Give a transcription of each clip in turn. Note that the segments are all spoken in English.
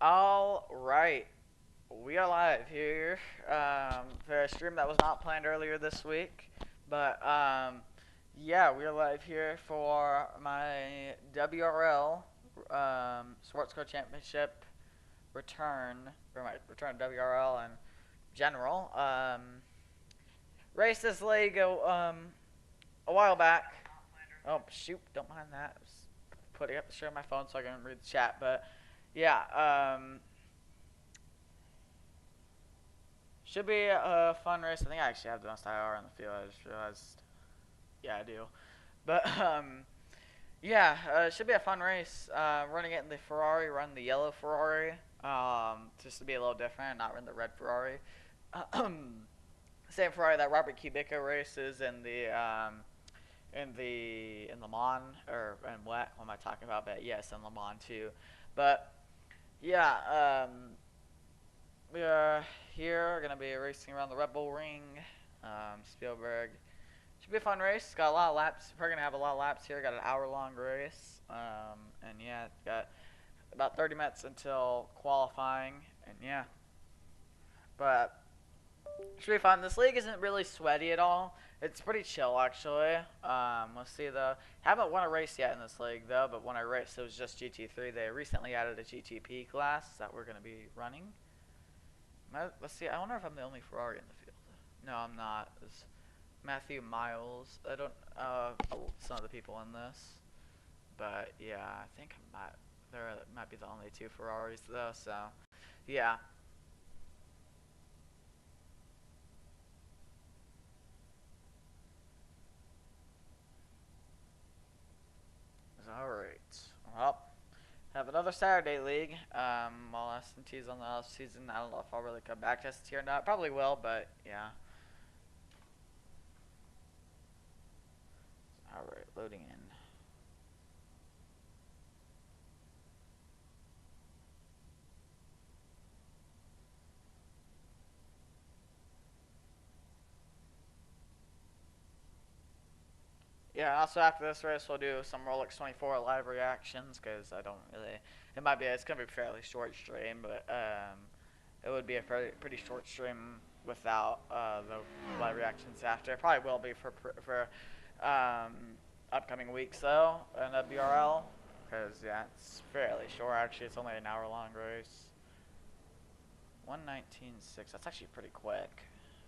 All right, we are live here for a stream that was not planned earlier this week, but yeah, we are live here for my WRL Sportscar Championship return, or my return to WRL in general. Raced this league a while back. Oh shoot, don't mind that. I was putting up the show on my phone so I can read the chat, but yeah. Should be a fun race. I think I actually have the most IR in the field. I just realized. Yeah, I do. But yeah, it should be a fun race. Running it in the Ferrari, run the yellow Ferrari, just to be a little different, not run the red Ferrari. Same Ferrari that Robert Kubica races in Le Mans or in what am I talking about? But yes, in Le Mans too. But yeah, we are here. We're gonna be racing around the Red Bull Ring, Spielberg. Should be a fun race. Got a lot of laps. We're gonna have a lot of laps here. Got an hour-long race, and yeah, got about 30 minutes until qualifying, and yeah. But should be fun. This league isn't really sweaty at all. It's pretty chill actually. Let's see the haven't won a race yet in this league though, but when I raced it was just GT3. They recently added a GTP class that we're gonna be running. Let's see. I wonder if I'm the only Ferrari in the field. No, I'm not. It's Matthew Miles. I don't. Some of the people in this, but yeah, I think I might. There might be the only two Ferraris though. So, yeah. All right. Well, have another Saturday league. While S&T's on the off season, I don't know if I'll really come back to S&T or not. Probably will, but yeah. All right, loading in. Yeah, also after this race, we'll do some Rolex 24 live reactions because I don't really. It's gonna be a fairly short stream, but it would be a pretty short stream without the live reactions after. It probably will be for upcoming weeks though in WRL because yeah, it's fairly short. Actually, it's only an hour-long race. 1:19.6. That's actually pretty quick.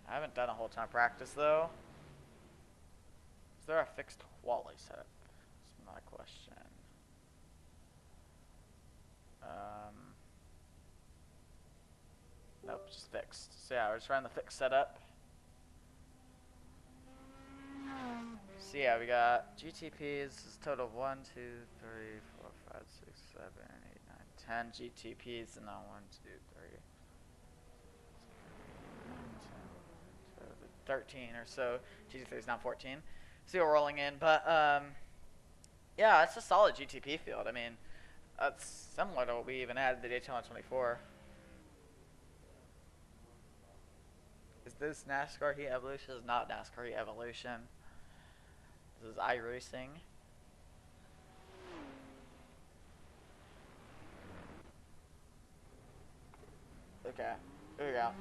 I haven't done a whole ton of practice though. Is there a fixed quality setup? That's my question. Nope, just fixed. So yeah, we're just running the fixed setup. So yeah, we got GTPs, total of 1, 2, 3, 4, 5, 6, 7, 8, 9, 10 GTPs, and now 1, 2, 3, 10, 13 or so. GT3 is now 14. So we're rolling in, but yeah, it's a solid GTP field. I mean, that's similar to what we even had at the Daytona 24. Is this NASCAR Heat Evolution? This is not NASCAR Heat Evolution. This is iRacing. Okay, here we go.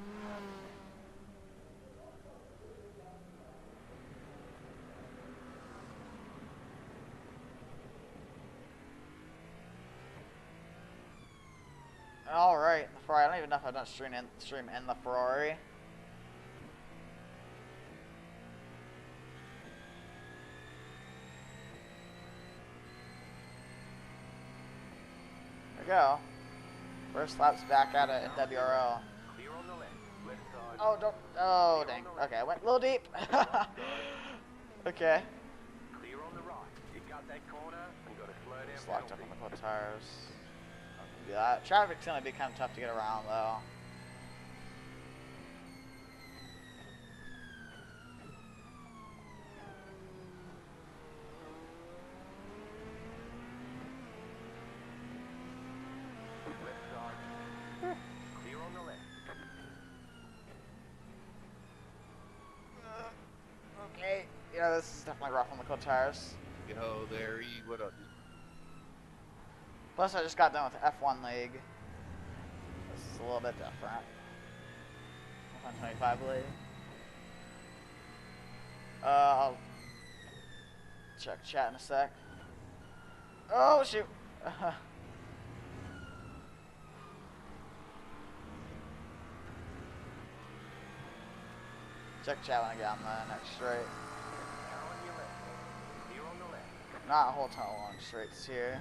Alright, the Ferrari. I don't even know if I've done stream in the Ferrari. There we go. First lap's back at it in WRL. Oh, don't. Oh, dang. Okay, I went a little deep. Okay. Just locked up on the club tires. Yeah, traffic's gonna be kind of tough to get around though. Okay, yeah, this is definitely rough on the club tires. Yo, there, E, what up? Plus, I just got done with the F1 league. this is a little bit different. 125 blade. I'll check chat in a sec. Oh shoot! Check chat when I get on the next straight. Not a whole ton of long straights here.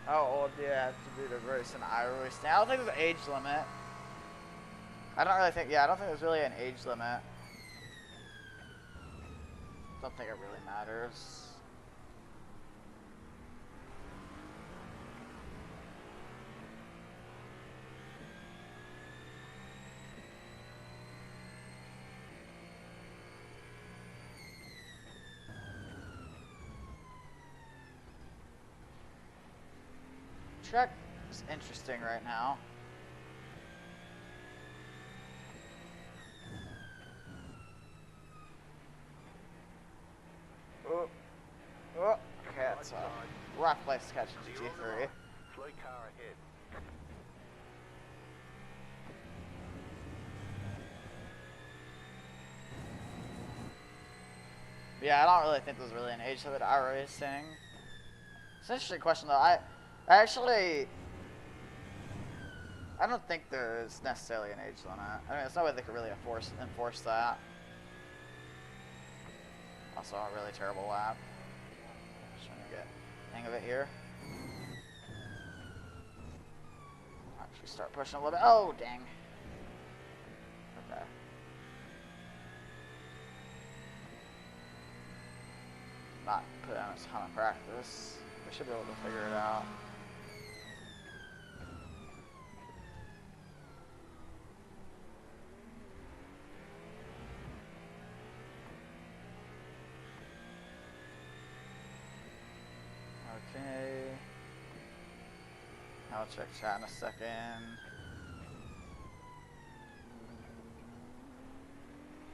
How old do you have to be to race an iRacing? I don't think there's an age limit. I don't think there's really an age limit. Don't think it really matters. Track is interesting right now. Oh, okay, that's a rough place to catch a GT3. Slow car ahead. Yeah, I don't really think there's really an age limit to iRacing. It's an interesting question though. I don't think there's necessarily an age limit. I mean, there's no way they could really enforce that. Also, a really terrible lap. Just trying to get the hang of it here. Actually, start pushing a little bit. Oh, dang. Okay. Not put in a ton of practice. We should be able to figure it out. Okay. I'll check chat in a second.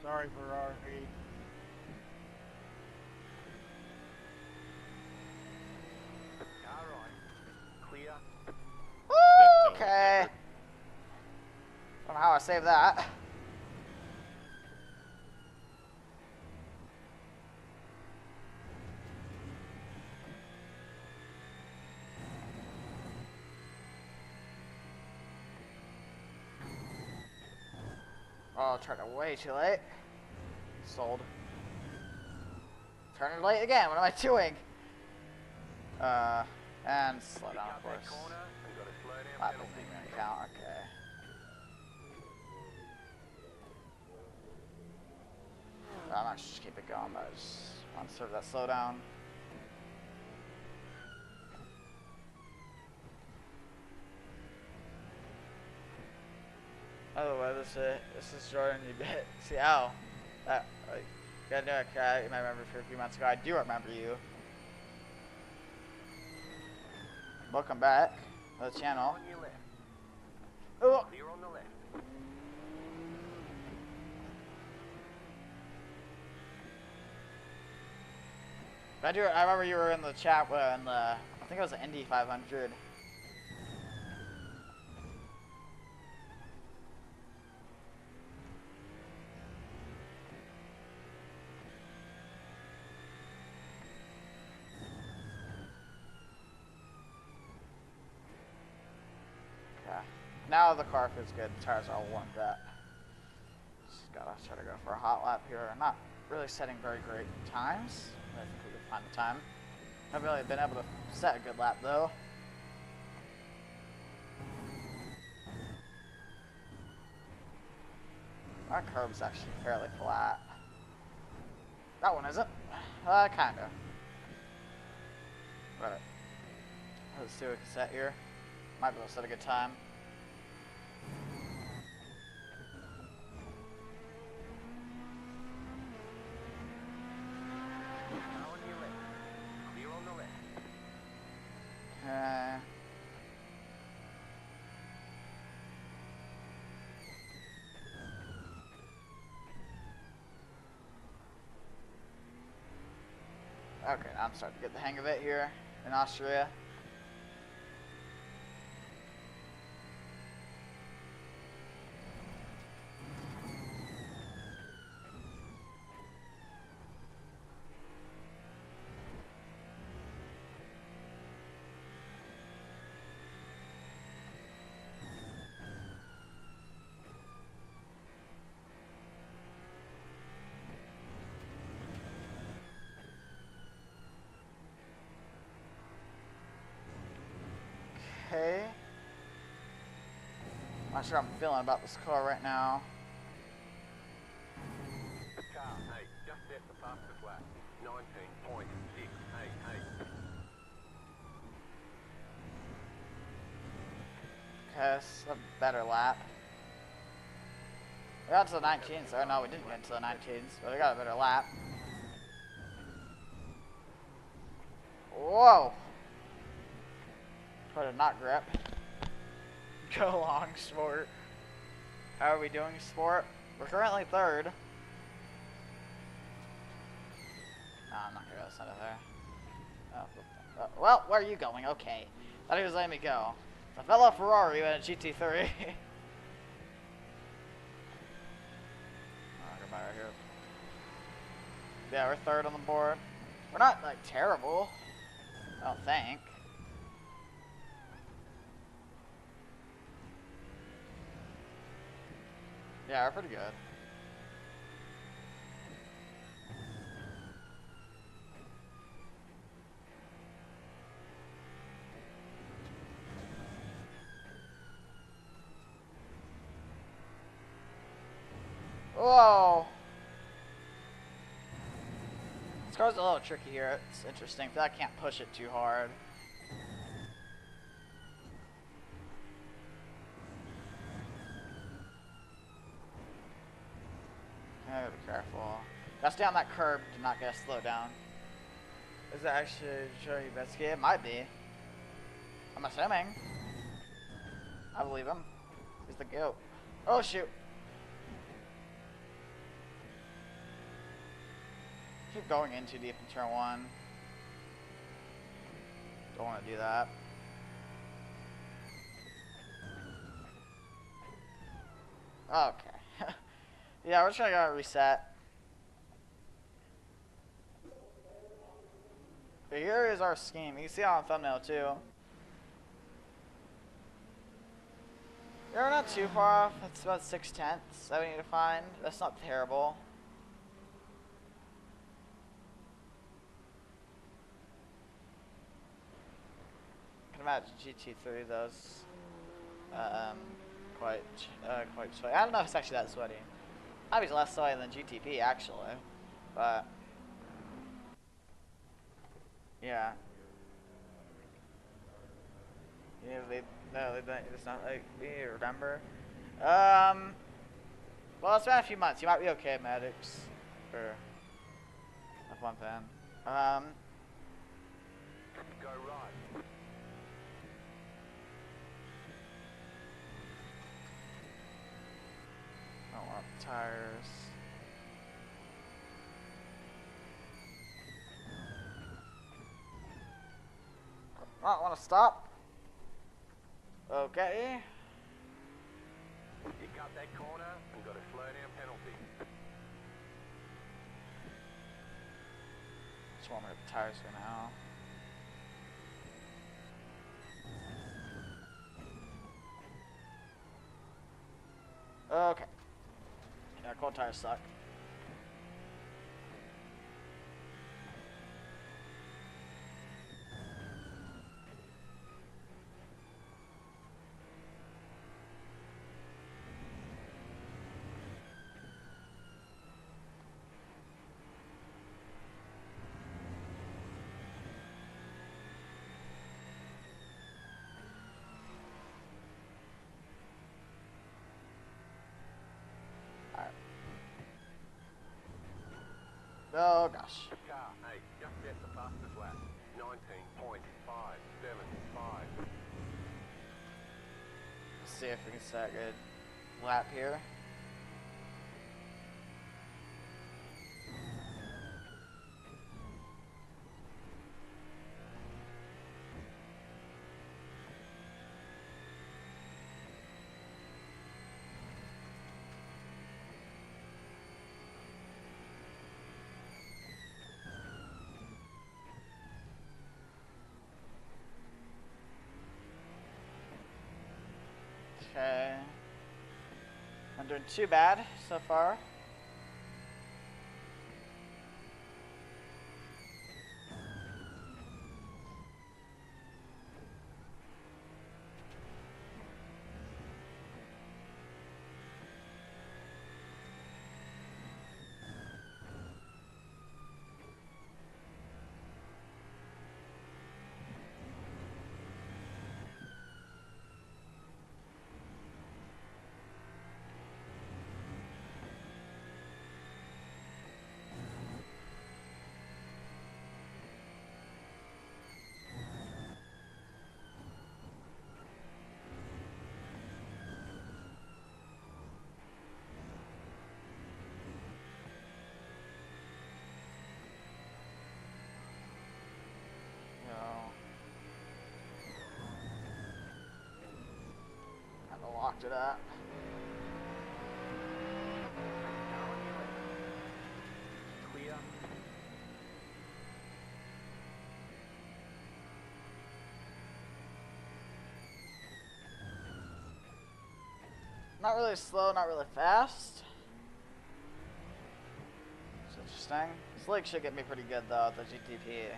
Sorry, Ferrari. Alright. Clear. Okay. Don't know how I saved that. Oh, turned it way too late. Sold. Turning late again. What am I doing? And slow down, of course. That doesn't even count. Okay. I might just keep it going, but I just want to serve that slowdown. Oh, well, this is Jordan. You bet. See how that like you gotta do it. Okay, you might remember for a few months ago. I do remember you. Welcome back to the channel. On your left. Oh. Clear on the left. I remember you were in the chat when I think it was the Indy 500. Okay. Now the car feels good. The tires are all warmed up. Just gotta try to go for a hot lap here. Not really setting very great times. I think we can find the time. Haven't really been able to set a good lap though. Our curb's actually fairly flat. That one isn't. Kinda. But let's see what we can set here. Might be able to set a good time. Now on your left. Clear on the left. Okay. Okay, I'm starting to get the hang of it here in Austria. Okay. Not sure how I'm feeling about this car right now. Car, hey, just set the fastest lap. 19.688. Okay, that's a better lap. We got to the 19s. Or no, we didn't get into the 19s, but we got a better lap. Whoa! Try to not grip. Go long, sport. How are we doing, sport? We're currently third. No, I'm not gonna go send it there. Oh, well, where are you going? Okay. Thought he was letting me go. A fellow Ferrari with a GT3. Oh, go by right here. Yeah, we're third on the board. We're not, like, terrible. I don't think. Yeah, we're pretty good. Whoa! This car's a little tricky here. It's interesting. I feel like I can't push it too hard. I gotta be careful. Gotta stay on that curb to not get slowed down. Is that actually Joey Betsky? It might be. I'm assuming. I believe him. He's the GOAT. Oh shoot. Keep going in too deep in turn one. Don't want to do that. Okay. Yeah, we're just gonna go reset. But here is our scheme. You can see it on the thumbnail too. Yeah, we're not too far off. It's about 6/10 that we need to find. That's not terrible. I can imagine GT3 those quite sweaty. I don't know if it's actually that sweaty. Might be less sweaty than GTP actually, but yeah. Yeah, it's not like we remember. Well, it's been a few months. You might be okay, medics. Or that's one thing. Go right. I don't want tires. I don't want to stop. Okay. You cut that corner and got a slow down penalty. Just want my tires for now. Okay. Yeah, cold tires suck. Oh gosh. Car, hey, just set the fastest lap. 19.575. Let's see if we can set a good lap here. doing too bad so far. Locked it up. Clear. Not really slow, not really fast. It's interesting. This lake should get me pretty good though, the GTP.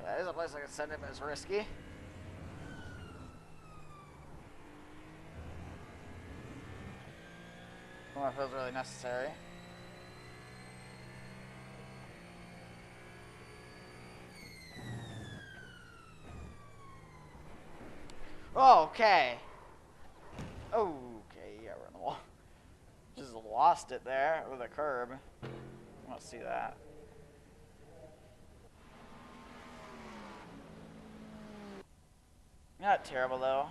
Yeah, there's a place I can send him, but it's risky. I don't know if it was really necessary. Oh, okay. Okay, yeah, we're in the wall. Just lost it there with a curb. I want to see that. Not terrible though.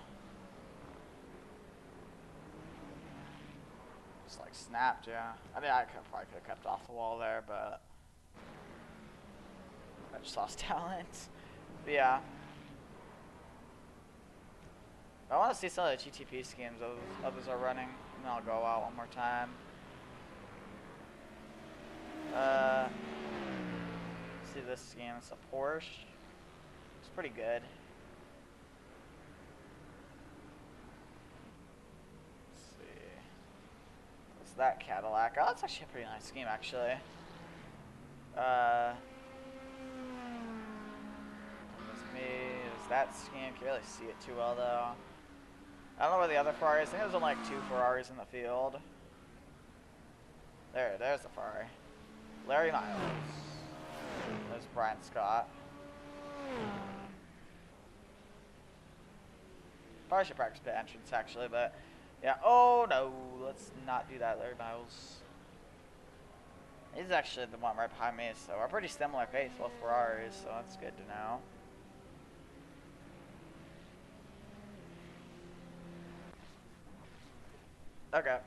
Just like snapped, yeah. I mean, probably could have kept off the wall there, but I just lost talent. But yeah. I want to see some of the GTP schemes others are running, and then I'll go out one more time. See this scheme, it's a Porsche. It's pretty good. Let's see. What's that Cadillac? Oh, that's actually a pretty nice scheme, actually. There's me. There's that scheme. Can't really see it too well, though. I don't know where the other Ferrari is. I think there's only like 2 Ferraris in the field. There's the Ferrari. Larry Miles. There's Brian Scott. Probably should practice the entrance actually, but yeah. Oh no, let's not do that, Larry Miles. He's actually the one right behind me, so we're pretty similar pace, both Ferraris, so that's good to know. Okay.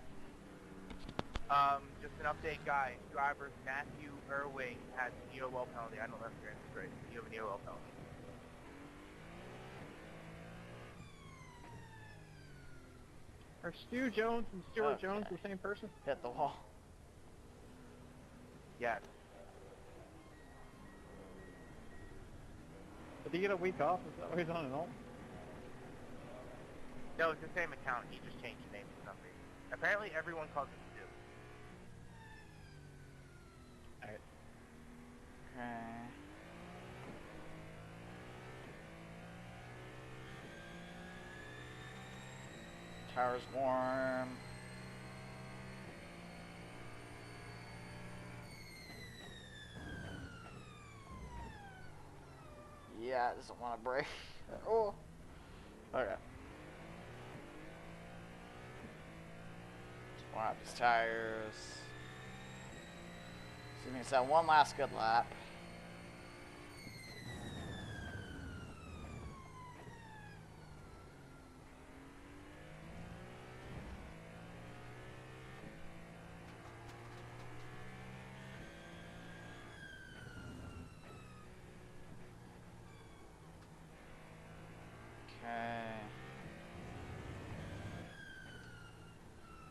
Just an update, guys. Driver Matthew Irwing has an EOL penalty. I don't know if you're in this race. You have an EOL penalty. Are Stu Jones and Stuart Jones the same person? Hit the wall. Yes. Did he get a week off? Is that why he's on an alt? No, it's the same account. He just changed the name for some reason. Apparently, everyone calls him Stu. Alright. Okay. Tower's warm. Yeah, it doesn't want to break. Oh. Okay. Just warm up these tires. So you can set one last good lap.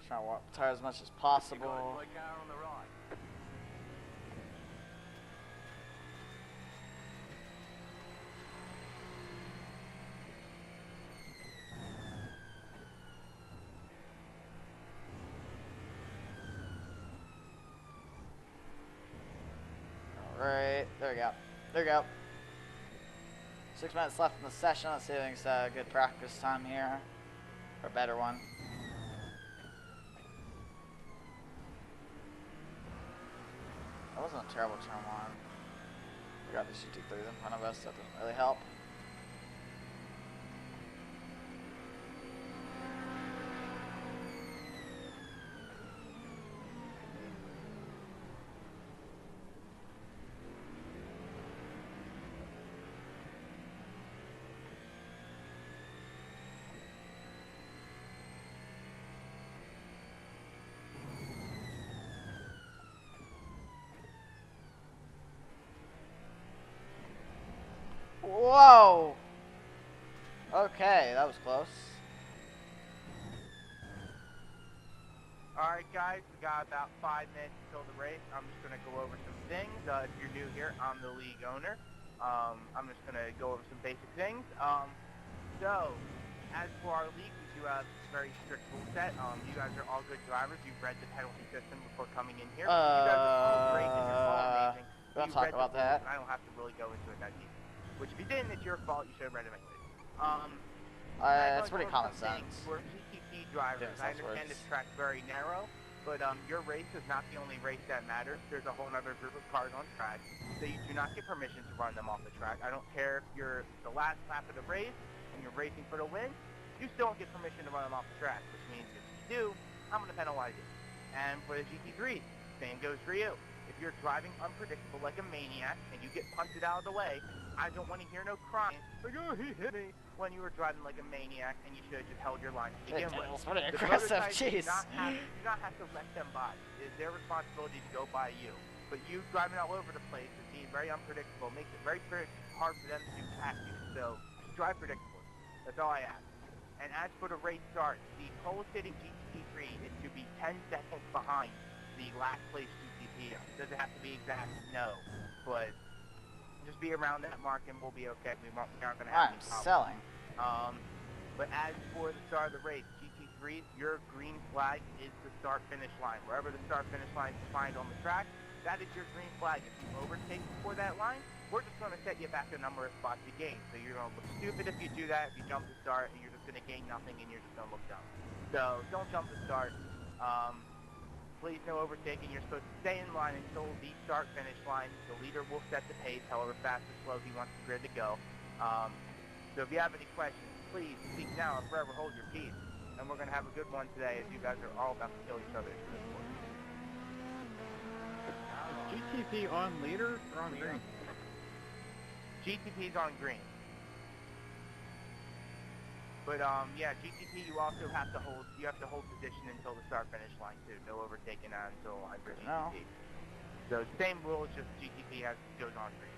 Trying to warp the tire as much as You got possible. my car on the right. Alright, there we go. There we go. 6 minutes left in the session. Let's see if it's a good practice time here. Or a better one. That wasn't a terrible turn one. We got the GT3s in front of us. That doesn't really help. Whoa! Okay, that was close. Alright guys, we got about 5 minutes until the race. I'm just going to go over some things. If you're new here, I'm the league owner. I'm just going to go over some basic things. So, as for our league, we do have a very strict rule set. You guys are all good drivers. You've read the penalty system before coming in here. You guys are all great and you're all amazing. We'll You talk read about the rules, that. and I don't have to really go into it that deep. Which, if you didn't, it's your fault. You should have read it anyways. It's pretty common sense. For GTP drivers, Yeah, I understand words. this track's very narrow, but your race is not the only race that matters. There's a whole other group of cars on track, so you do not get permission to run them off the track. I don't care if you're the last lap of the race and you're racing for the win, you still don't get permission to run them off the track, which means if you do, I'm going to penalize you. And for the GT3, same goes for you. If you're driving unpredictable like a maniac and you get punted out of the way, I don't want to hear no crying, like, oh, he hit me, when you were driving like a maniac and you should have just held your line to begin with. It's pretty The aggressive, prototypes jeez. do not have to let them by. It is their responsibility to go by you. But you driving all over the place and being very unpredictable makes it very hard for them to pass you. So, just drive predictably. That's all I ask. And as for the race start, the pole sitting GT3 is to be 10 seconds behind the last place GTP. Does it have to be exact? No. But just be around that mark and we'll be okay. We aren't going to have any problems. Selling. But as for the start of the race, GT3, your green flag is the start-finish line. Wherever the start-finish line is defined on the track, that is your green flag. If you overtake before that line, we're just going to set you back a number of spots you gained. So you're going to look stupid if you do that, if you jump the start, and you're just going to gain nothing and you're just going to look dumb. So don't jump the start. Please no overtaking. You're supposed to stay in line until the start-finish line. The leader will set the pace, however fast or slow he wants the grid to go. So if you have any questions, please speak now or forever hold your peace. And we're going to have a good one today as you guys are all about to kill each other for this sport. GTP on leader or on green? GTP's on green. But yeah, GTP you also have to hold position until the start finish line too. No overtaking on until line for GTP. So same rules, just GTP goes on green.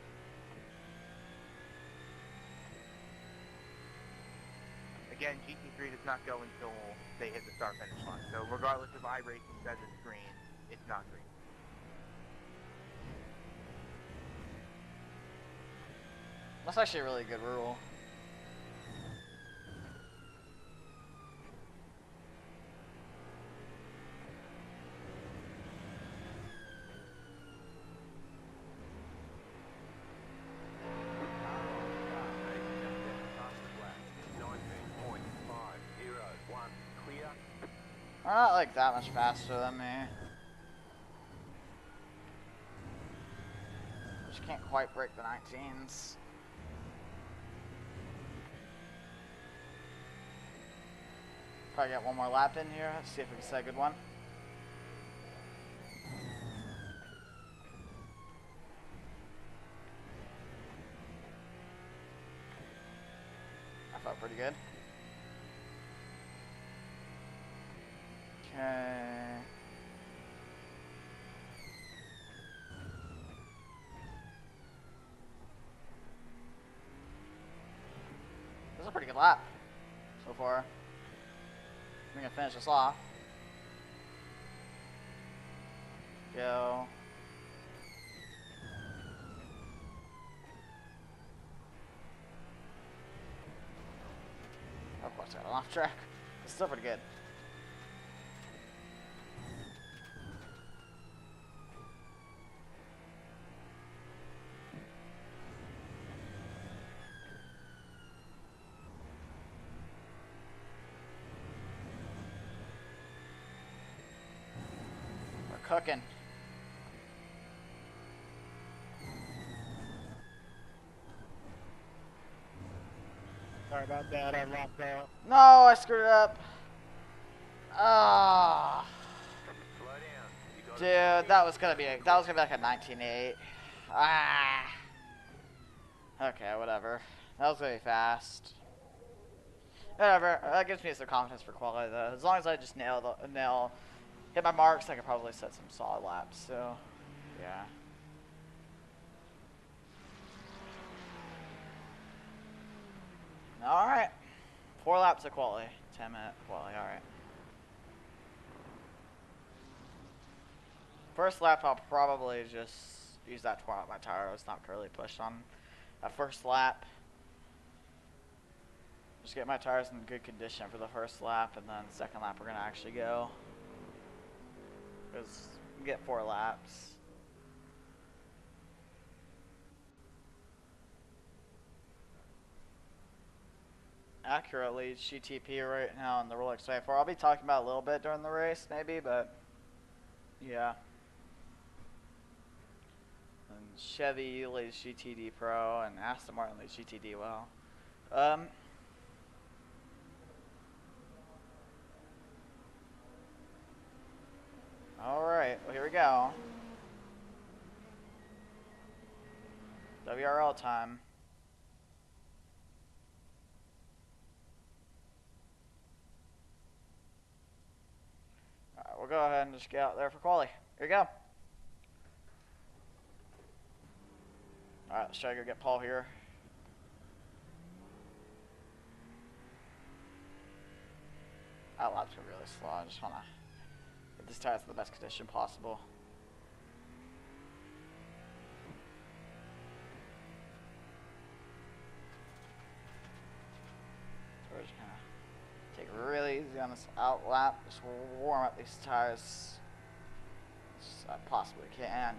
Again, GT3 does not go until they hit the start finish line. So regardless if iRacing says it's green, it's not green. That's actually a really good rule. They're not like that much faster than me. Just can't quite break the 19s. Probably get one more lap in here. Let's see if we can set a good one. I felt pretty good. Okay. This is a pretty good lap so far. I'm gonna finish this off. go. Of course, I got off track. It's still pretty good. We're cooking. Sorry about that, I locked out. No, I screwed it up. Ah, Slow down. You got dude, that was gonna be like a 19.8. Ah. Okay, whatever. That was gonna be fast. Whatever. That gives me some confidence for quality though. As long as I just hit my marks, I could probably set some solid laps. So, yeah. All right. 4 laps of quality. 10-minute quality. All right. First lap, I'll probably just use that to warm up my tire. It's not currently pushed on that first lap. Just get my tires in good condition for the first lap, and then second lap we're gonna actually go. Because we get 4 laps. Accurately GTP right now in the Rolex 24. I'll be talking about it a little bit during the race, maybe, but yeah. And Chevy leads GTD Pro, and Aston Martin leads GTD well. Alright, well here we go. WRL time. Alright, we'll go ahead and just get out there for quali. Here we go. Alright, let's try to go get Paul here. That lap's gonna be really slow. I just wanna get this tire in the best condition possible. So we're just gonna take it really easy on this out lap. Just warm up these tires as I possibly can.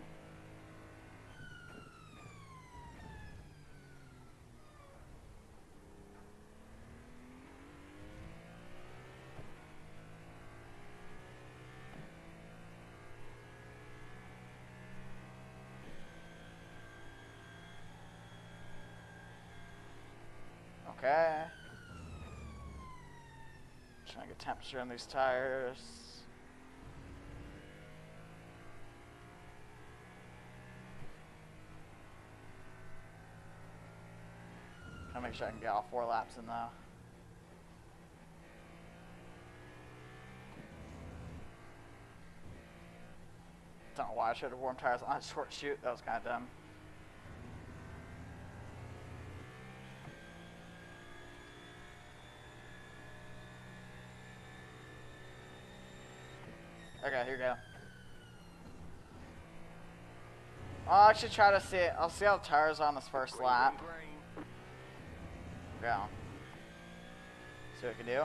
Okay. Trying to get temperature on these tires. Trying to make sure I can get all 4 laps in though. Don't know why I should have warmed tires on a short shoot. That was kind of dumb. Okay, here we go. I'll actually try to see it. I'll see how the tires are on this first lap. Go. See what we can do.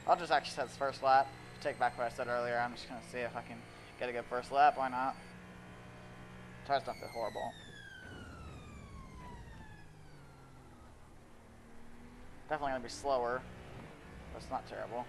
I'll just actually set this first lap. Take back what I said earlier. I'm just going to see if I can get a good first lap. Why not? Tires don't feel horrible. Definitely going to be slower, but it's not terrible.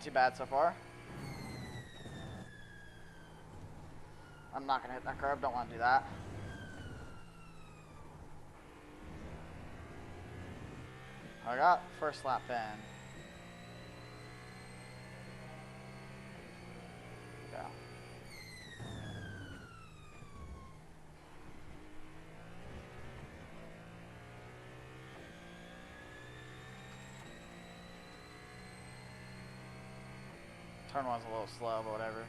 Not too bad so far. I'm not gonna hit that curb, don't want to do that. I got first lap in. Yeah. Turn one's a little slow, but whatever.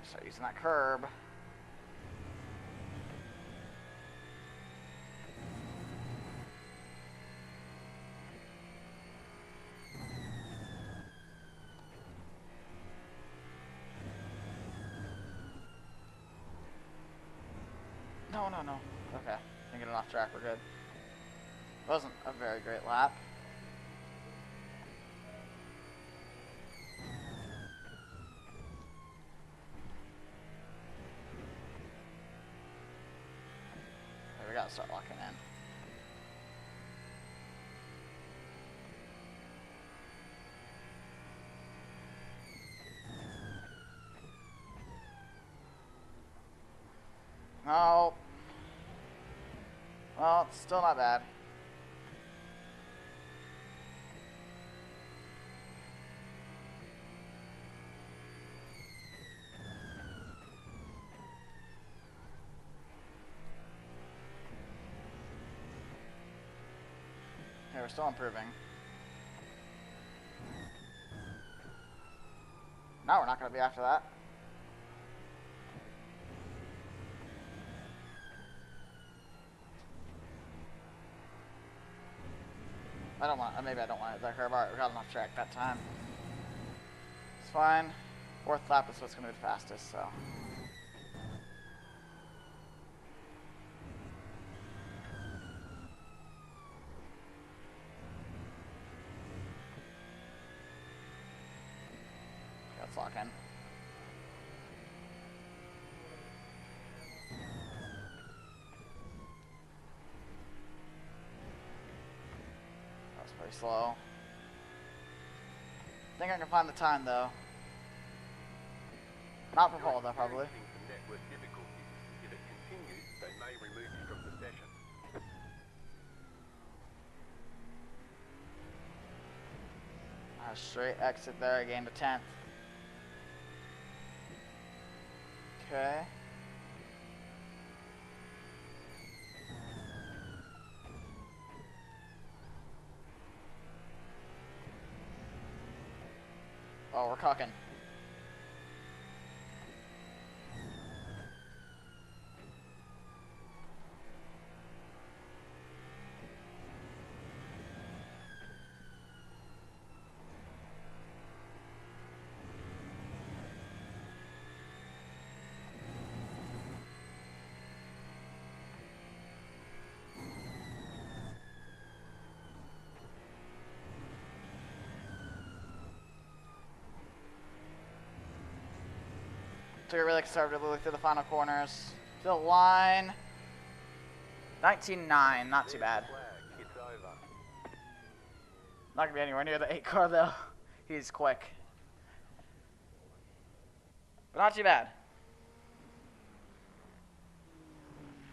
Start using that curb. No, no, no. Okay. Can get it off track, we're good. Wasn't a very great lap. We gotta start locking in. No. Well, it's still not bad. Okay, we're still improving. No, we're not going to be after that. I don't want, maybe I don't want it that curve. Alright, we got enough track that time. It's fine. Fourth lap is what's going to be the fastest, so. Let's lock in. That was pretty slow. I think I can find the time though. Not for pole though, probably. Network difficulties. If it continues, they may remove you from the session. Straight exit there, I gained a 10th. Okay. Oh, we're cooking. Took it really conservatively through the final corners. To the line. 19.9, not too bad. It's over. Not gonna be anywhere near the 8 car though. He's quick. But not too bad.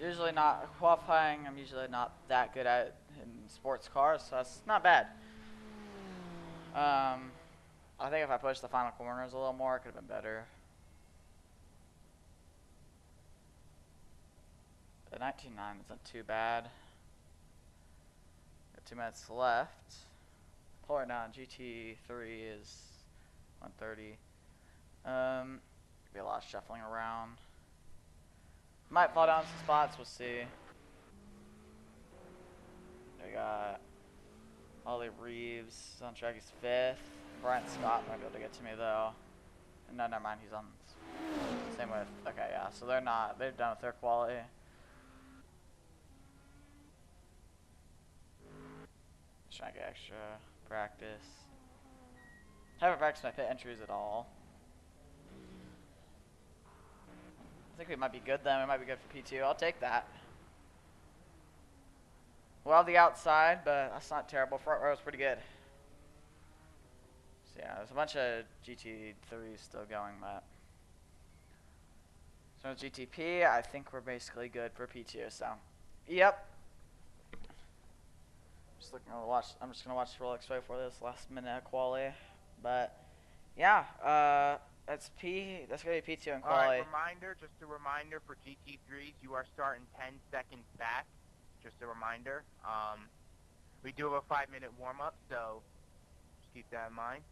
Usually not qualifying, I'm usually not that good at it in sports cars, so that's not bad. I think if I pushed the final corners a little more, it could have been better. The 19.9 isn't too bad. Got 2 minutes left. Pull right now, GT3 is 130. Be a lot of shuffling around. Might fall down some spots. We'll see. We got Ollie Reeves on track. He's 5th. Brian Scott might be able to get to me though. No, never mind. He's on. Same with. Okay, yeah. So they're not. They're done with their quality. Just trying to get extra practice. Haven't practiced my pit entries at all. I think we might be good then. We might be good for P2. I'll take that. Well, the outside, but that's not terrible. Front row is pretty good. So yeah, there's a bunch of GT3s still going, but so GTP, I think we're basically good for P2. So, yep. Just looking to watch. I'm just gonna watch Rolex right for this last minute quali, but yeah, that's P. That's gonna be P2 in quali. Alright, reminder, just a reminder for GT3s, you are starting 10 seconds back. Just a reminder. We do have a 5-minute warm-up, so just keep that in mind.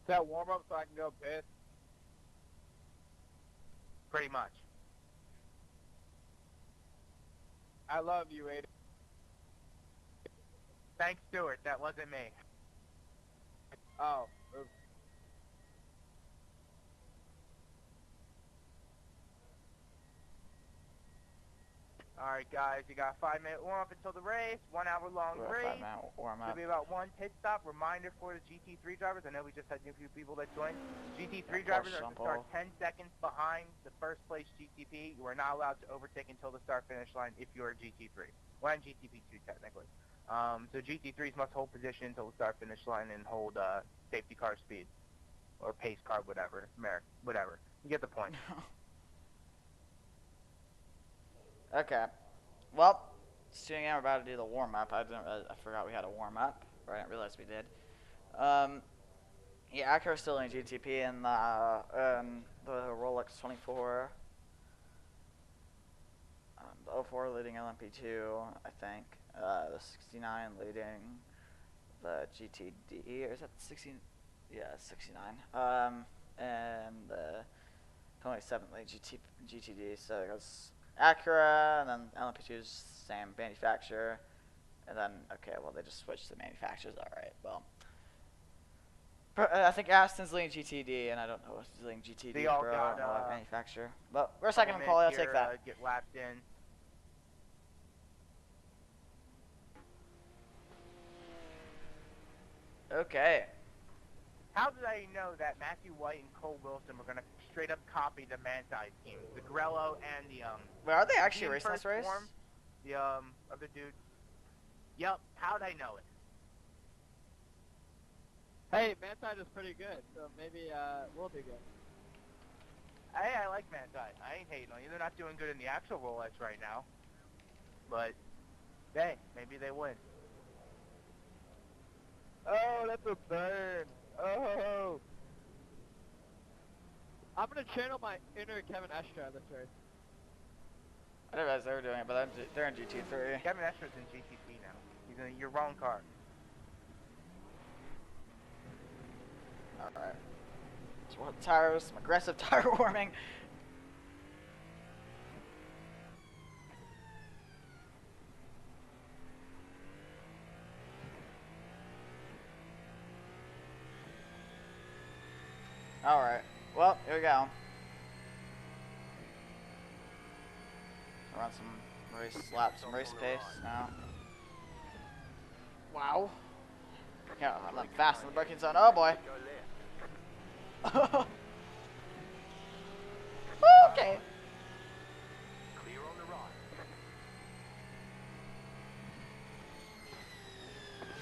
Is that warm up so I can go piss? Pretty much. I love you, Aiden. Thanks, Stuart. That wasn't me. Oh, oops. Alright, guys, you got a 5-minute warm-up until the race. 1 hour long We're race. 5-minute warm There'll up. be about 1 pit stop. Reminder for the GT3 drivers. I know we just had a few people that joined. GT3 drivers are to start 10 seconds behind the first place GTP. You are not allowed to overtake until the start-finish line if you are GT3. Well, and GTP2 technically. So GT3s must hold position until the start-finish line and hold safety car speed. Or pace car, whatever. Whatever. You get the point. Okay. Well, Stu and I are about to do the warm up. I forgot we had a warm up. I didn't realize we did. Yeah, Acura's still in GTP and the Rolex 24. The 04 leading LMP2, I think. The 69 leading the GTD, or is that 16? Yeah, 69. And the 27 leading GTD. So it goes Acura, and then LMP2 is same manufacturer. And then, okay, well, they just switched the manufacturers. All right, well. I think Aston's leading GTD, and I don't know who's leading GTD, They all bro. got, I don't know what manufacturer. But we're second in Couple quality. I'll minutes take that. Get lapped in. Okay. How did I know that Matthew White and Cole Wilson were going to straight up copy the Manti team? The Grello and the, Wait, are they actually team racing this first race? form, the, other dude. Yep, how'd I know it? Hey, Manti is pretty good, so maybe we'll do good. Hey, I like Manti. I ain't hating on you. They're not doing good in the actual Rolex right now. But, hey, maybe they win. Oh, that's a burn. Oh. I'm gonna channel my inner Kevin Estra this race. I didn't realize they were doing it, but they're in GT3. Kevin Estra's in GTP now. He's in your wrong car. Alright. So we'll tires, some aggressive tire warming. Alright. Well, here we go. Run some race laps, some race pace now. Wow. Yeah, I'm fast in the braking zone. Oh boy. Go left. Okay. Clear on the right.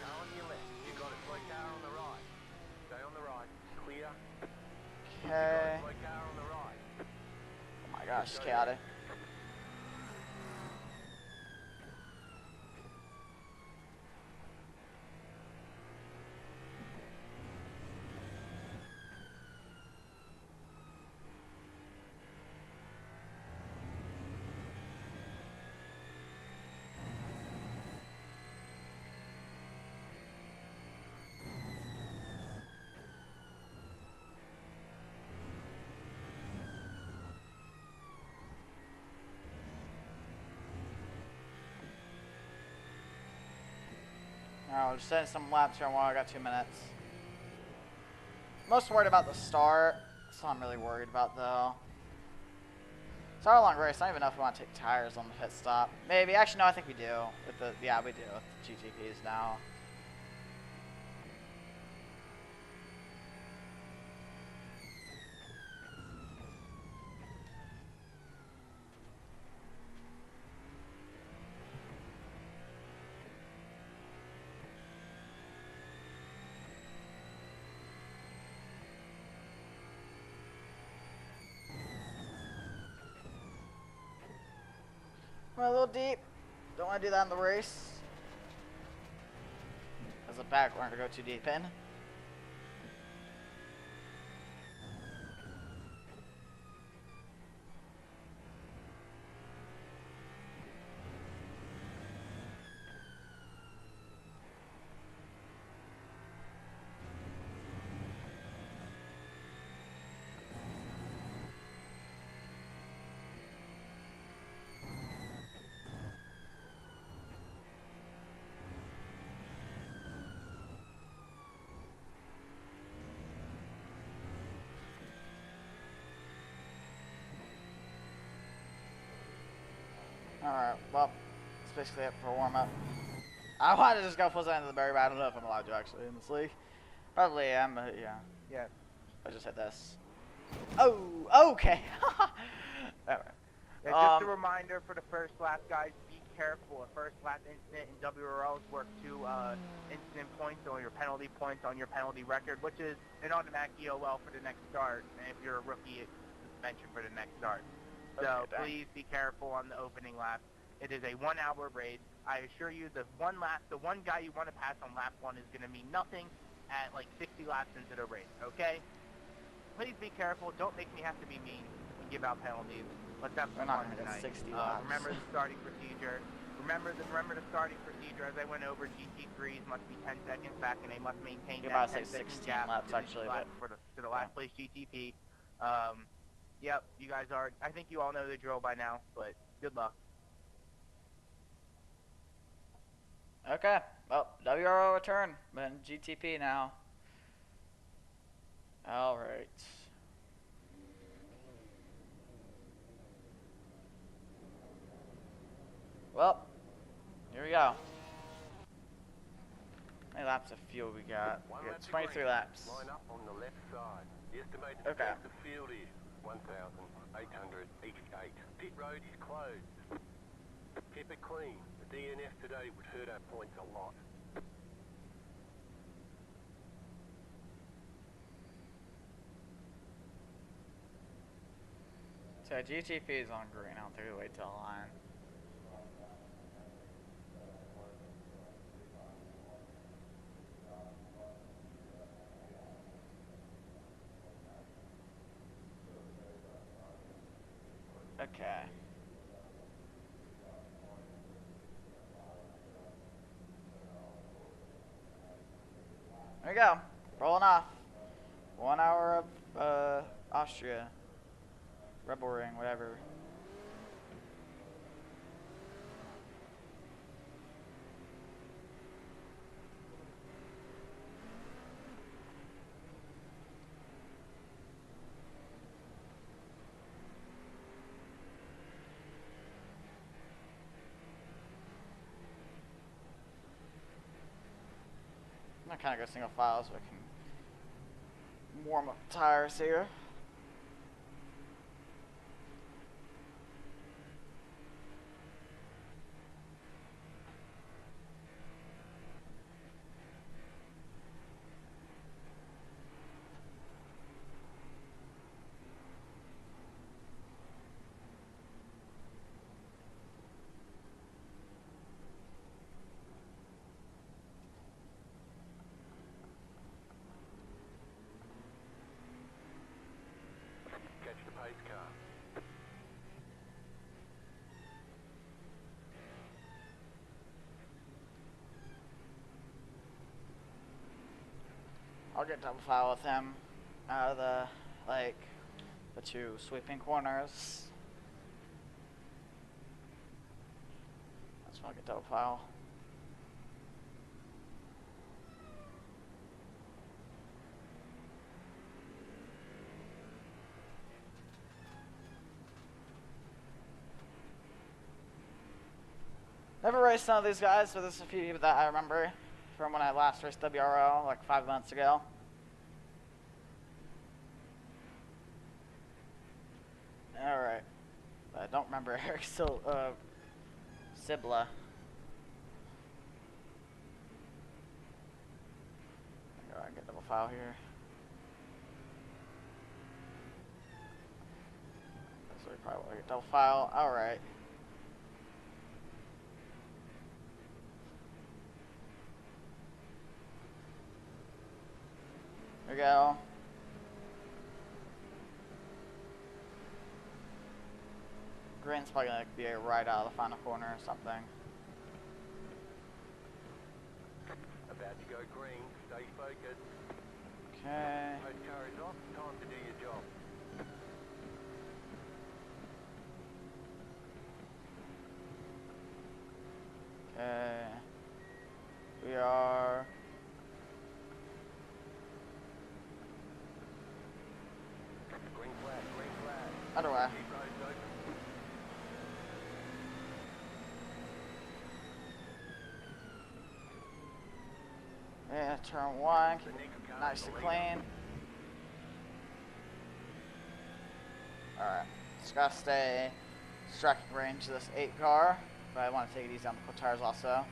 Car on your left. You got a slow car on the right. Stay on the right. Clear. Okay. Slow car on the right. Oh my gosh, chaotic. Alright, we're just setting some laps here while I got 2 minutes. Most worried about the start. That's all I'm really worried about, though. It's our long race. I don't even know if we want to take tires on the pit stop. Maybe. Actually, no, I think we do. Yeah, we do with the GTPs now. We're a little deep. Don't want to do that in the race. As a back, we're going to go too deep in. Alright, well, that's basically it for warm-up. I wanted to just go full into the berry, but I don't know if I'm allowed to actually in this league. Probably am, but yeah. Yeah. I just hit this. Oh, okay. Alright. Yeah, just a reminder for the first lap, guys, be careful. A first lap incident in WRL is worth 2 incident points or your penalty points on your penalty record, which is an automatic EOL for the next start. And if you're a rookie, it's suspension for the next start. So Okay, please be careful on the opening lap. It is a 1-hour race. I assure you, the one guy you want to pass on lap 1 is going to mean nothing at like 60 laps into the race, okay? Please be careful. Don't make me have to be mean and give out penalties. Let's have some we're not fun going to tonight. get 60 laps. Remember the starting procedure. Remember the starting procedure as I went over. GT3s must be 10 seconds back, and they must maintain You're that about to 10 say second 16 gap laps, actually, but to the last place GTP. Yep, you guys are. I think you all know the drill by now, but good luck. okay. Well, WRL return, but in GTP now. Alright. Well, here we go. How many laps of fuel we got? We got 23 laps. Line up on the left side. The estimated Okay. depth of field is 1,888. Pit road is closed. Keep it clean. The DNF today would hurt our points a lot. So GTP is on green. I don't think we wait till the line. Okay. There we go. Rolling off. 1 hour of Austria. Rebel Ring, whatever. I'm gonna kind of go single file so I can warm up the tires here. Catch the pace car. I'll get double file with him out of the, like, the 2 sweeping corners. That's why I'll get double file. Never raced none of these guys, but there's a few that I remember from when I last raced WRL like 5 months ago. Alright. I don't remember Eric Sibla. Go ahead and get double file here. So we probably want to get double file. Alright. There we go. Green's probably gonna be right out of the final corner or something. About to go green. Stay focused. Okay. Road car is off. Time to do your job. Okay. We are. Green flag. Green flag. Underway. Keep roads open. Yeah, turn 1. The next car Nice is and the clean. Alright. Just gotta stay striking range of this 8 car. But I want to take it easy on the tires also.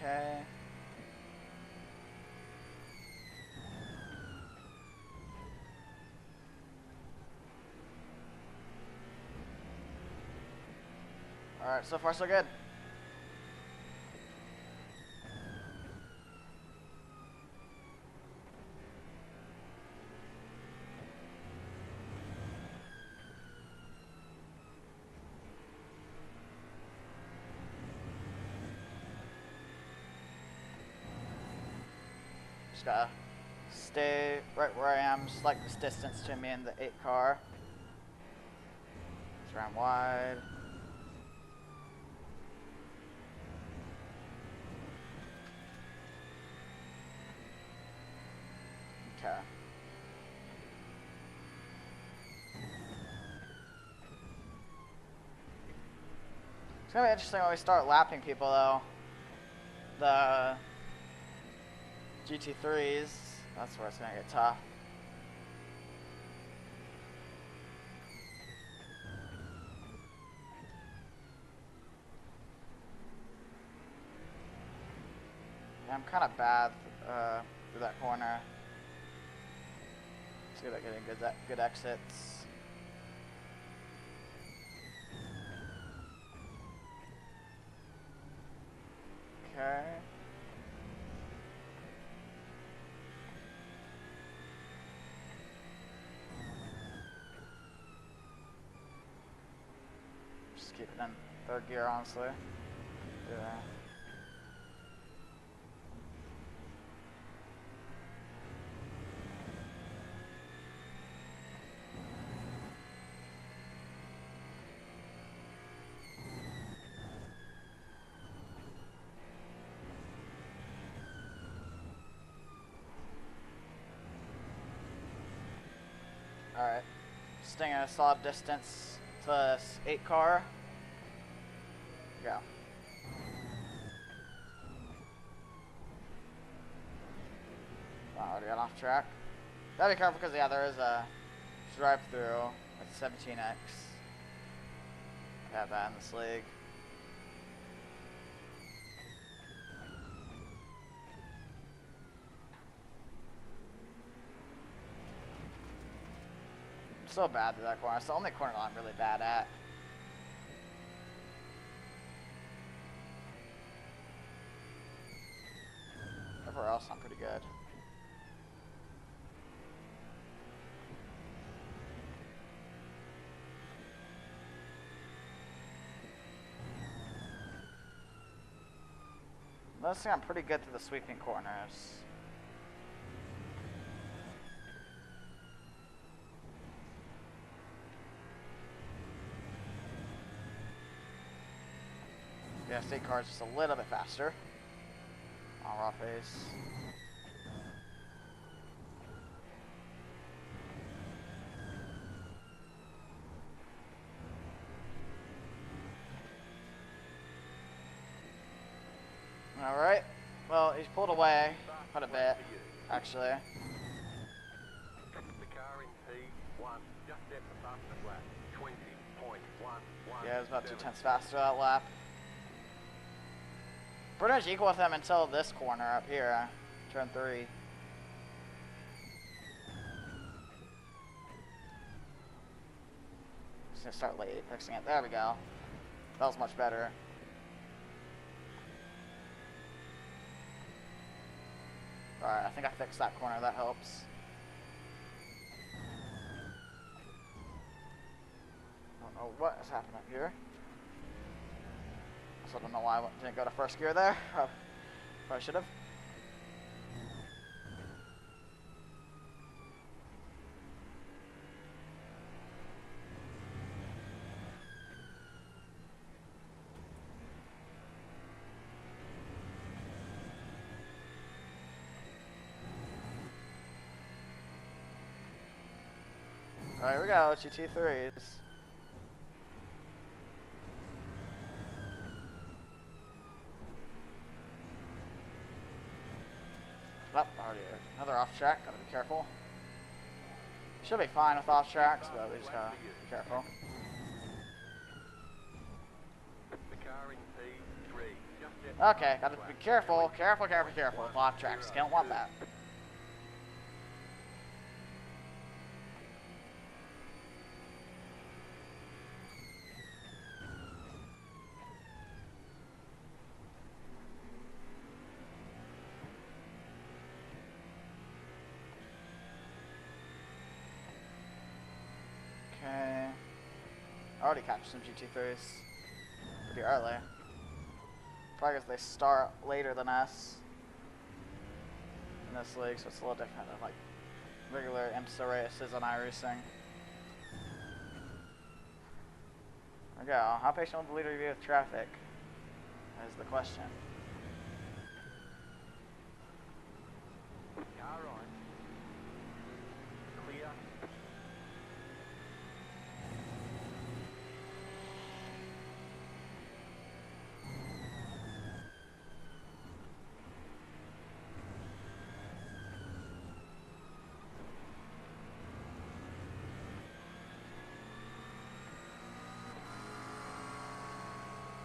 Okay. Alright, so far so good. Just gotta stay right where I am, just like this distance to me and the 8 car. Just round wide. Okay. It's gonna be interesting when we start lapping people though. The GT3s, that's where it's gonna get tough. Yeah, I'm kind of bad through that corner. It's good at getting good exits. Okay. Just keep it in 3rd gear, honestly. Yeah. Alright. Staying at a solid distance to this 8 car. Go. Oh, already got off track. Gotta be careful because, yeah, there is a drive-through with 17X. I have that in this league. I'm so bad at that corner. It's the only corner I'm really bad at. Everywhere else, I'm pretty good. Let's see, I'm pretty good to the sweeping corners. Yeah, state car's just a little bit faster. On raw pace. Alright. Well, he's pulled away quite a bit, actually. The car in P1 just left the fastest lap. 20.11. Yeah, it was about 2/10 faster that lap. Pretty much equal with him until this corner up here, turn 3. Just gonna start late fixing it. There we go. That was much better. Alright, I think I fixed that corner. That helps. I don't know what is happening here. I still don't know why I didn't go to first gear there. Probably should have. Alright, here we go, GT3s. Oh, already another off track, gotta be careful. Should be fine with off tracks, but we just gotta be careful. The car in P3 just left Okay, gotta be careful, careful with off tracks. Can't want that. Okay. I already captured some GT3s pretty early. Probably because they start later than us in this league, so it's a little different than like regular IMSA races on iRacing. There we go. How patient will the leader be with traffic? Is the question. car on. Clear.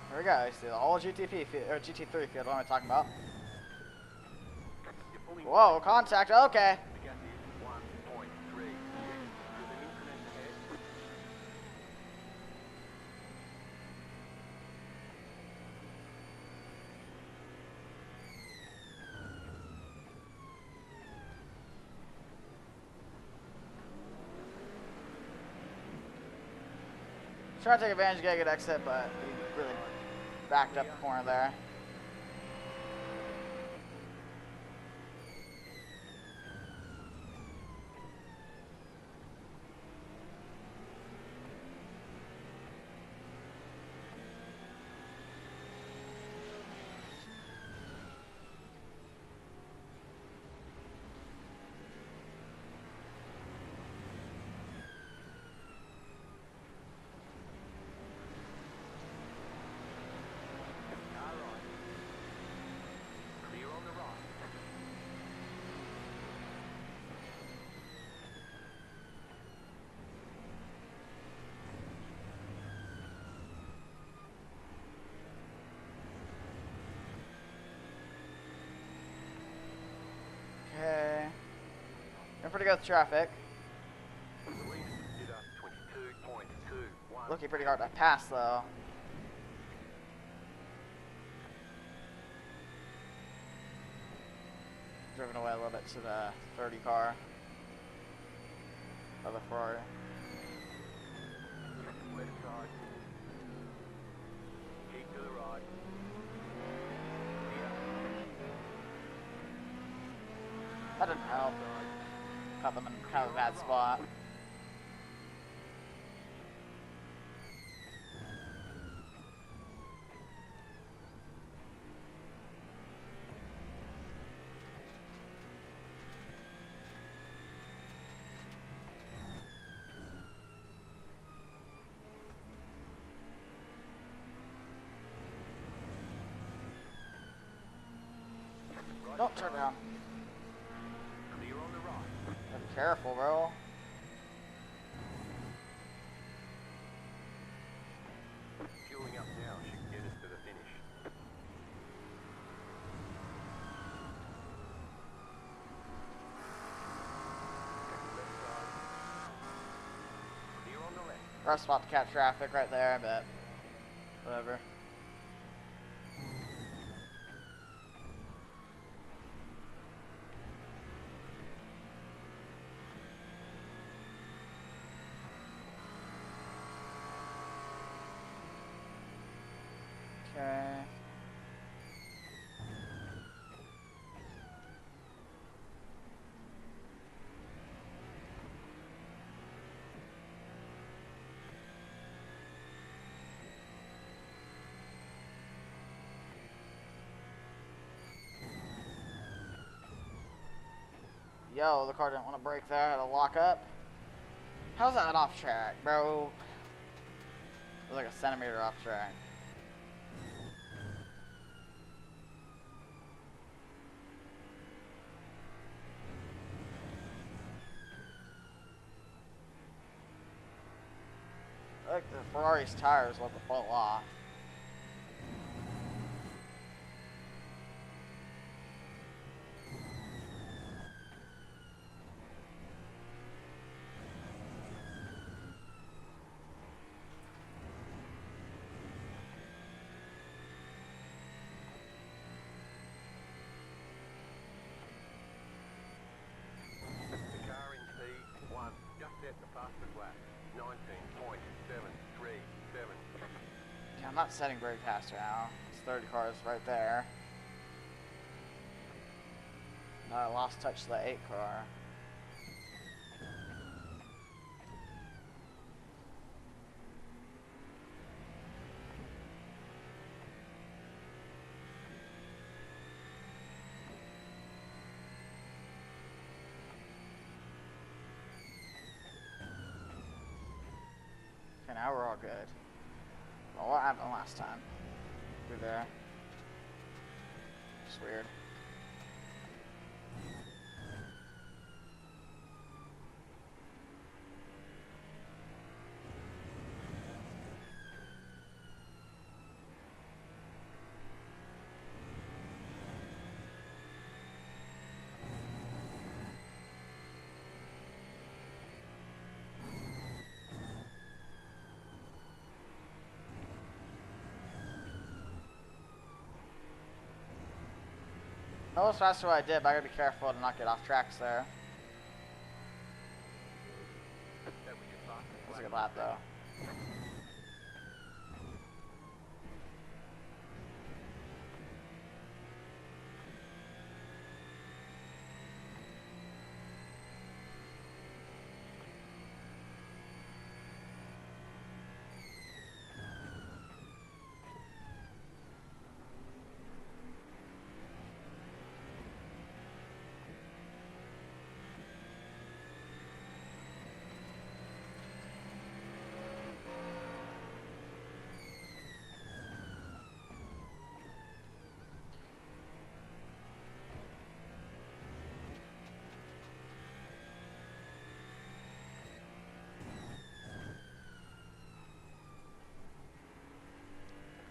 Here we go. You see the all GTP field, or GT3 field. What am I talking about? You're pulling Whoa, contact. Okay. the gas is 1.3. With an increment ahead. Trying to take advantage, get a good exit, but he really backed up the corner there. Car on. Clear on the right. Okay. Doing pretty good with traffic. The lead did a 22.21. Looking pretty hard to pass though. Driven away a little bit to the 30 car of the Ferrari. Left side. Keep to the right. Clear. That didn't help. Caught them in kind of a bad spot. turn down. Clear on the right. Be careful, bro. Fueling up now should get us to the finish. Left side. Clear on the left. Rough spot to catch traffic right there, but whatever. Okay. Yo, the car didn't want to brake there. I had to lock up. How's that off track, bro? It was like a centimeter off track. I think the Ferrari's tires let the fall off. The car in P1 just set the fastest lap. 19.737. Yeah, I'm not setting very fast now. It's 30 cars right there. No, I lost touch to the 8 car. Okay, now we're all good. Well, what happened last time? Through there. It's weird. That was faster than I did, but I gotta be careful to not get off tracks there. That was your fastest That was a lap. good lap though.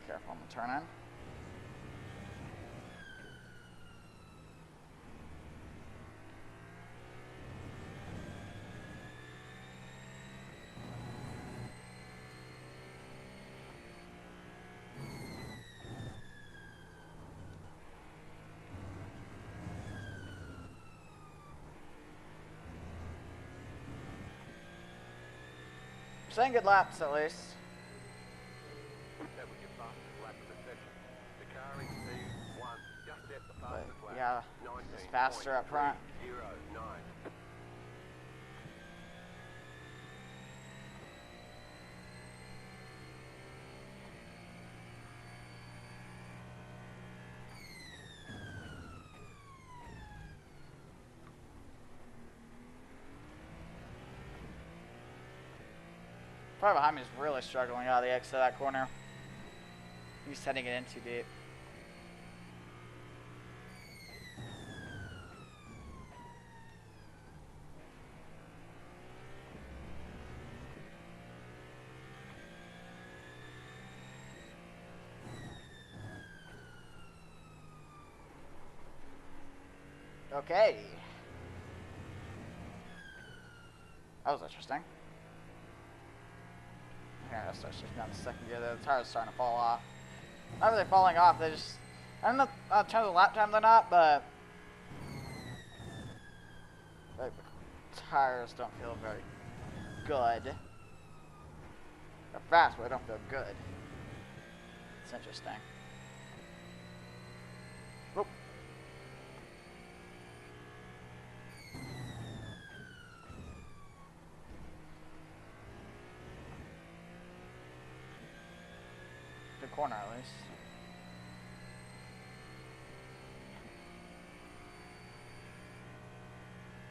Careful on the turn in. Saying good laps at least. That was your fastest lap of the session. The car in P1 just set the But fastest lap. yeah, it's faster up front. 19.309. Probably behind me is really struggling out of the exit of that corner. He's setting it in too deep. Okay. That was interesting. Here, I start shifting down the second gear there. The tire's starting to fall off. Not really falling off, they just... I don't know in terms of lap time they're not, but... like, the tires don't feel very good. They're fast, but they don't feel good. It's interesting. Whoop. Good corner, at least.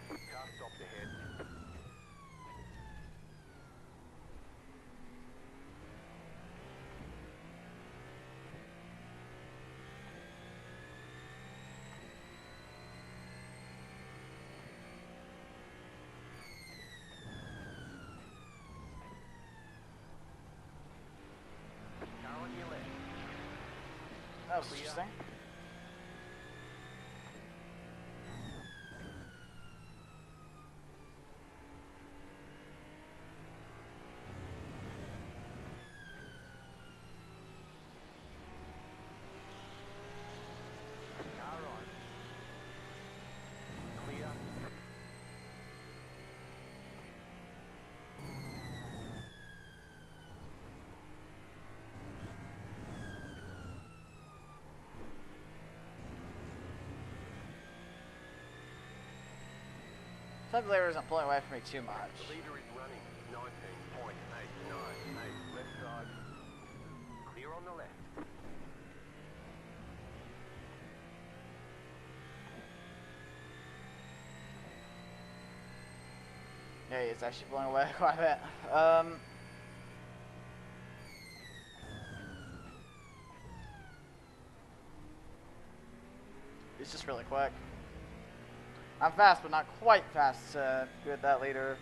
Car stopped ahead. Car on your left. That was interesting. Car on. Clear. Tabulator isn't pulling away from me too much. The leader is running 19.898. Left side. Clear on the left. Yeah, it's actually pulling away quite a bit. It's just really quick. I'm fast, but not quite fast to be with that leader.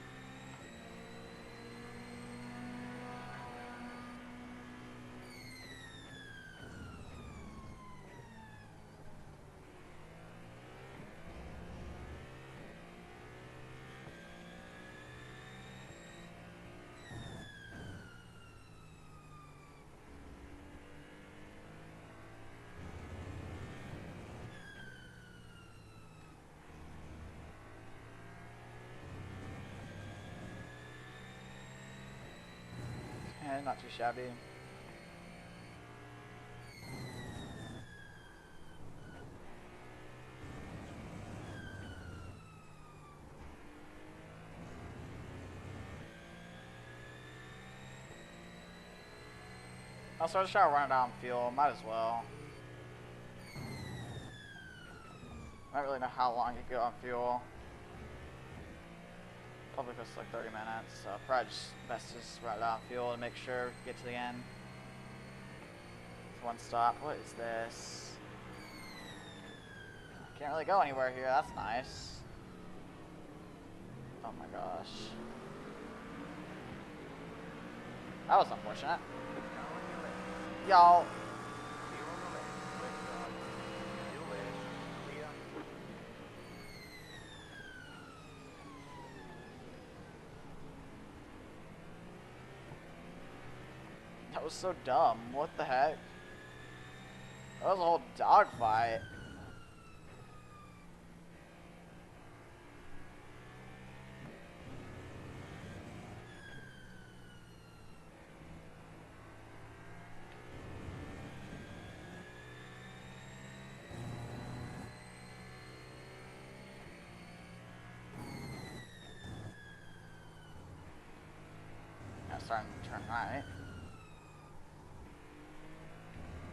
Not too shabby. Also, I just try to run it out on fuel. Might as well. I don't really know how long you go on fuel. Probably goes like 30 minutes, so probably just best to just run it out on fuel and make sure we get to the end. It's one stop. What is this? Can't really go anywhere here. That's nice. Oh my gosh. That was unfortunate. Y'all. Clear on the left. Left side. Still there. Clear. That was so dumb. What the heck? That was a whole dogfight. Now starting to turn right.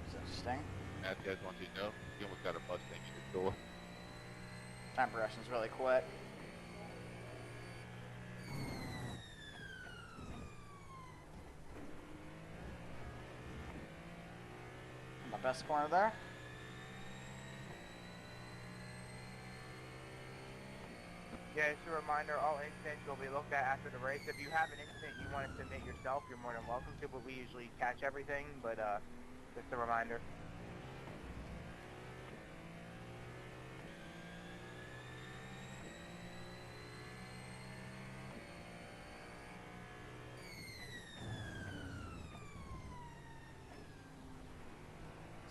It's interesting. As you guys want to know, you almost got a Mustang in your door. Time progression's really quick. My best corner there. Yeah, just a reminder, all incidents will be looked at after the race. If you have an incident you want to submit yourself, you're more than welcome to, but we usually catch everything, but just a reminder.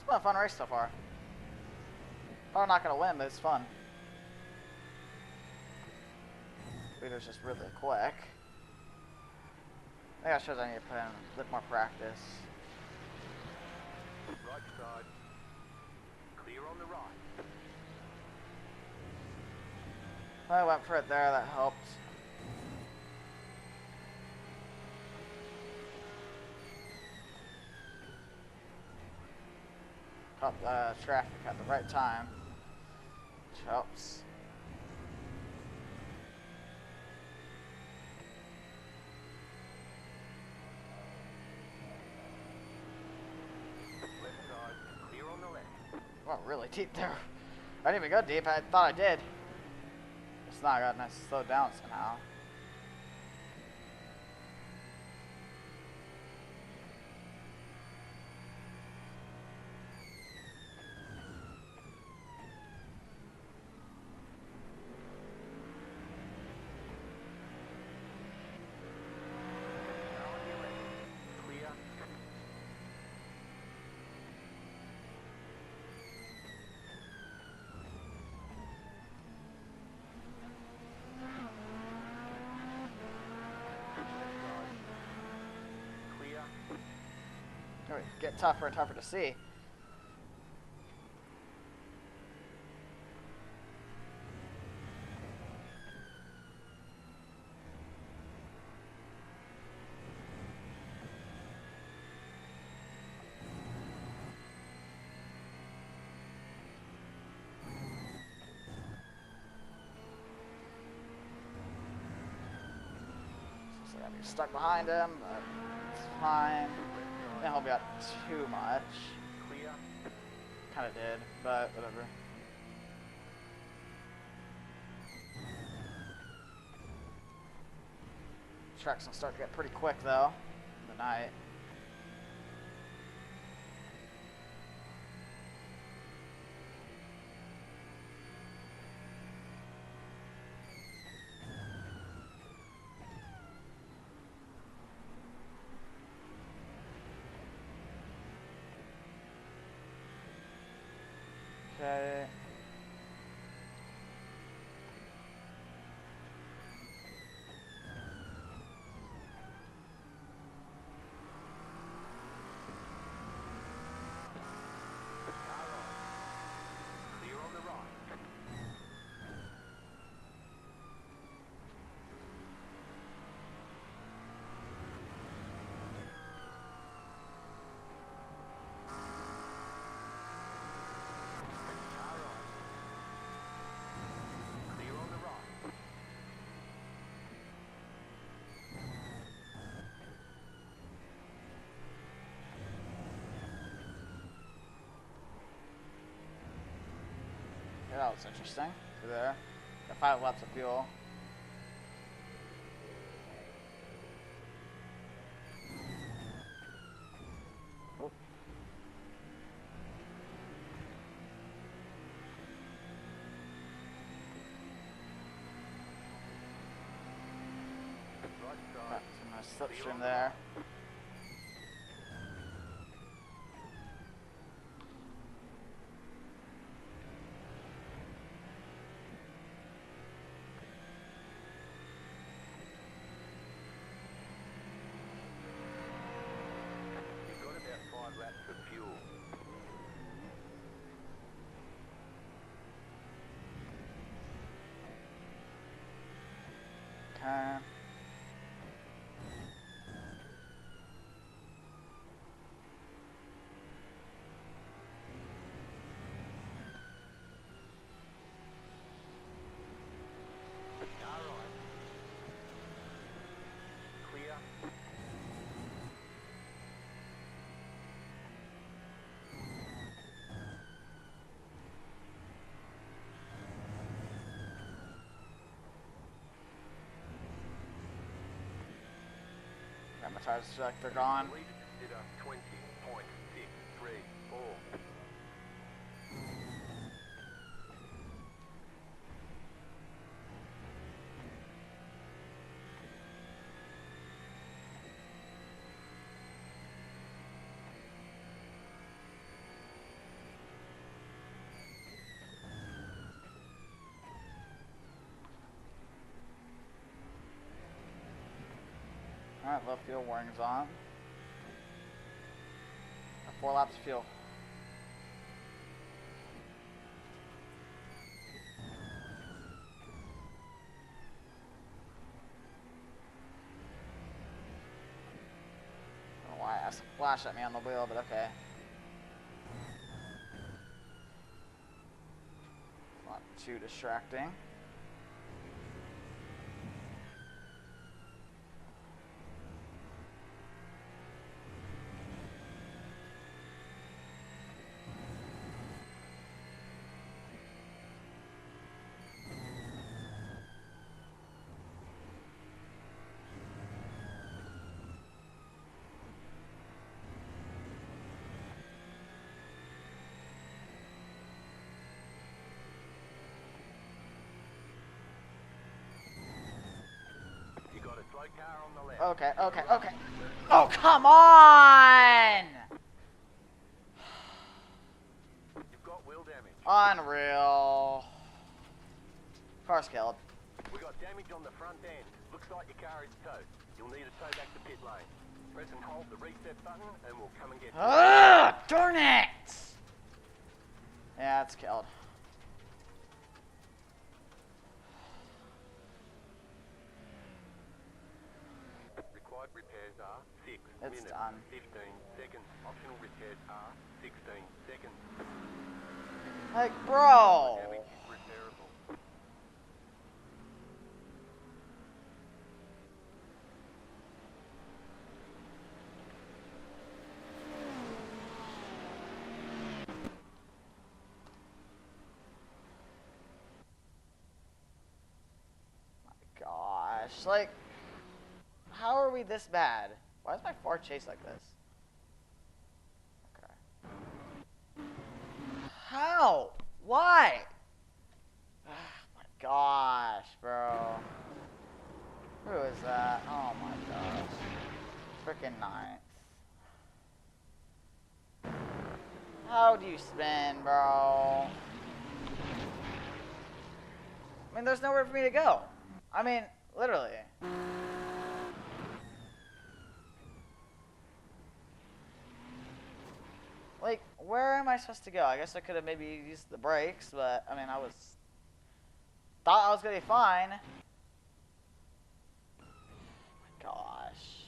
been a fun race so far. Probably not gonna win, but it's fun. Leader's just really quick. I think that shows I need to put in a bit more practice. Right side. Clear on the right. I went for it there, that helped. Caught traffic at the right time, which helps. Left side. Clear on the left. Well, really deep there. I didn't even go deep. I thought I did. It's not. I got nice to slow down somehow. Now on your left. Clear. Left side. Clear. It would get tougher and tougher to see. So I gotta be stuck behind him, but it's fine. Didn't help me out too much. Clear. Kinda did, but whatever. Track's gonna start to get pretty quick though, in the night. Okay. Car on. Clear on the right. Car on. Clear on the right. Yeah, that was interesting. Through there. Got 5 laps of fuel. Oh. Right Got side. some nice slipstream there. You've got about 5 laps of fuel. Okay. Car right. Clear. Got my tires like they're gone. Lead it at 20.634. Alright, low fuel warning's on. 4 laps of fuel. I don't know why it has to flash at me on the wheel, but okay. Not too distracting. You got a slow car on the left. Okay, okay, okay. Oh, come on! You've got wheel damage. Unreal. Car's killed. We got damage on the front end. Looks like your car is towed. You'll need to tow back to pit lane. Press and hold the reset button and we'll come and get you. Ugh, darn it! Yeah, it's killed. Required repairs are 6 It's minutes, done. 15 seconds. Optional repairs are 16 seconds. Like, bro. Damage is repairable. Gosh, like, how are we this bad? Why is my Ford Chase like this? Okay. How? Why? Oh my gosh, bro. Who is that? Oh my gosh. Freaking ninth. How do you spin, bro? I mean, there's nowhere for me to go. I mean, literally. Like, where am I supposed to go? I guess I could have maybe used the brakes, but, I mean, thought I was gonna be fine. Oh my gosh.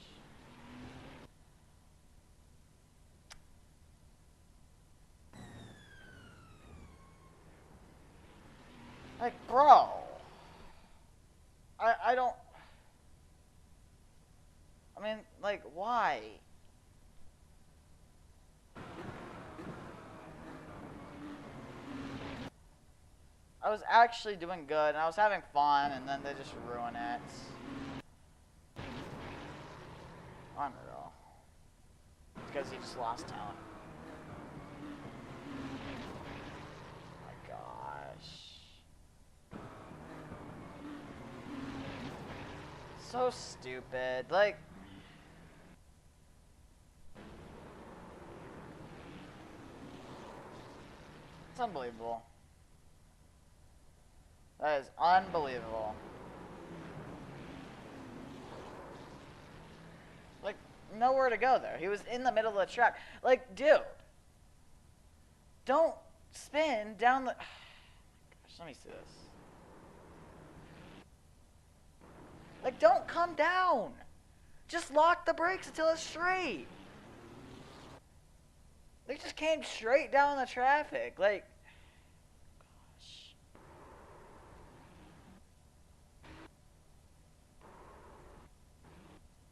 Like, bro. I don't... I mean, like, why? I was actually doing good, and I was having fun, and then they just ruin it. Unreal. Because he just lost talent. Oh my gosh. So stupid. Like... It's unbelievable. That is unbelievable. Like, nowhere to go there. He was in the middle of the track. Like, dude. Don't spin down the... Gosh, let me see this. Like, don't come down. Just lock the brakes until it's straight. They just came straight down the traffic. Like...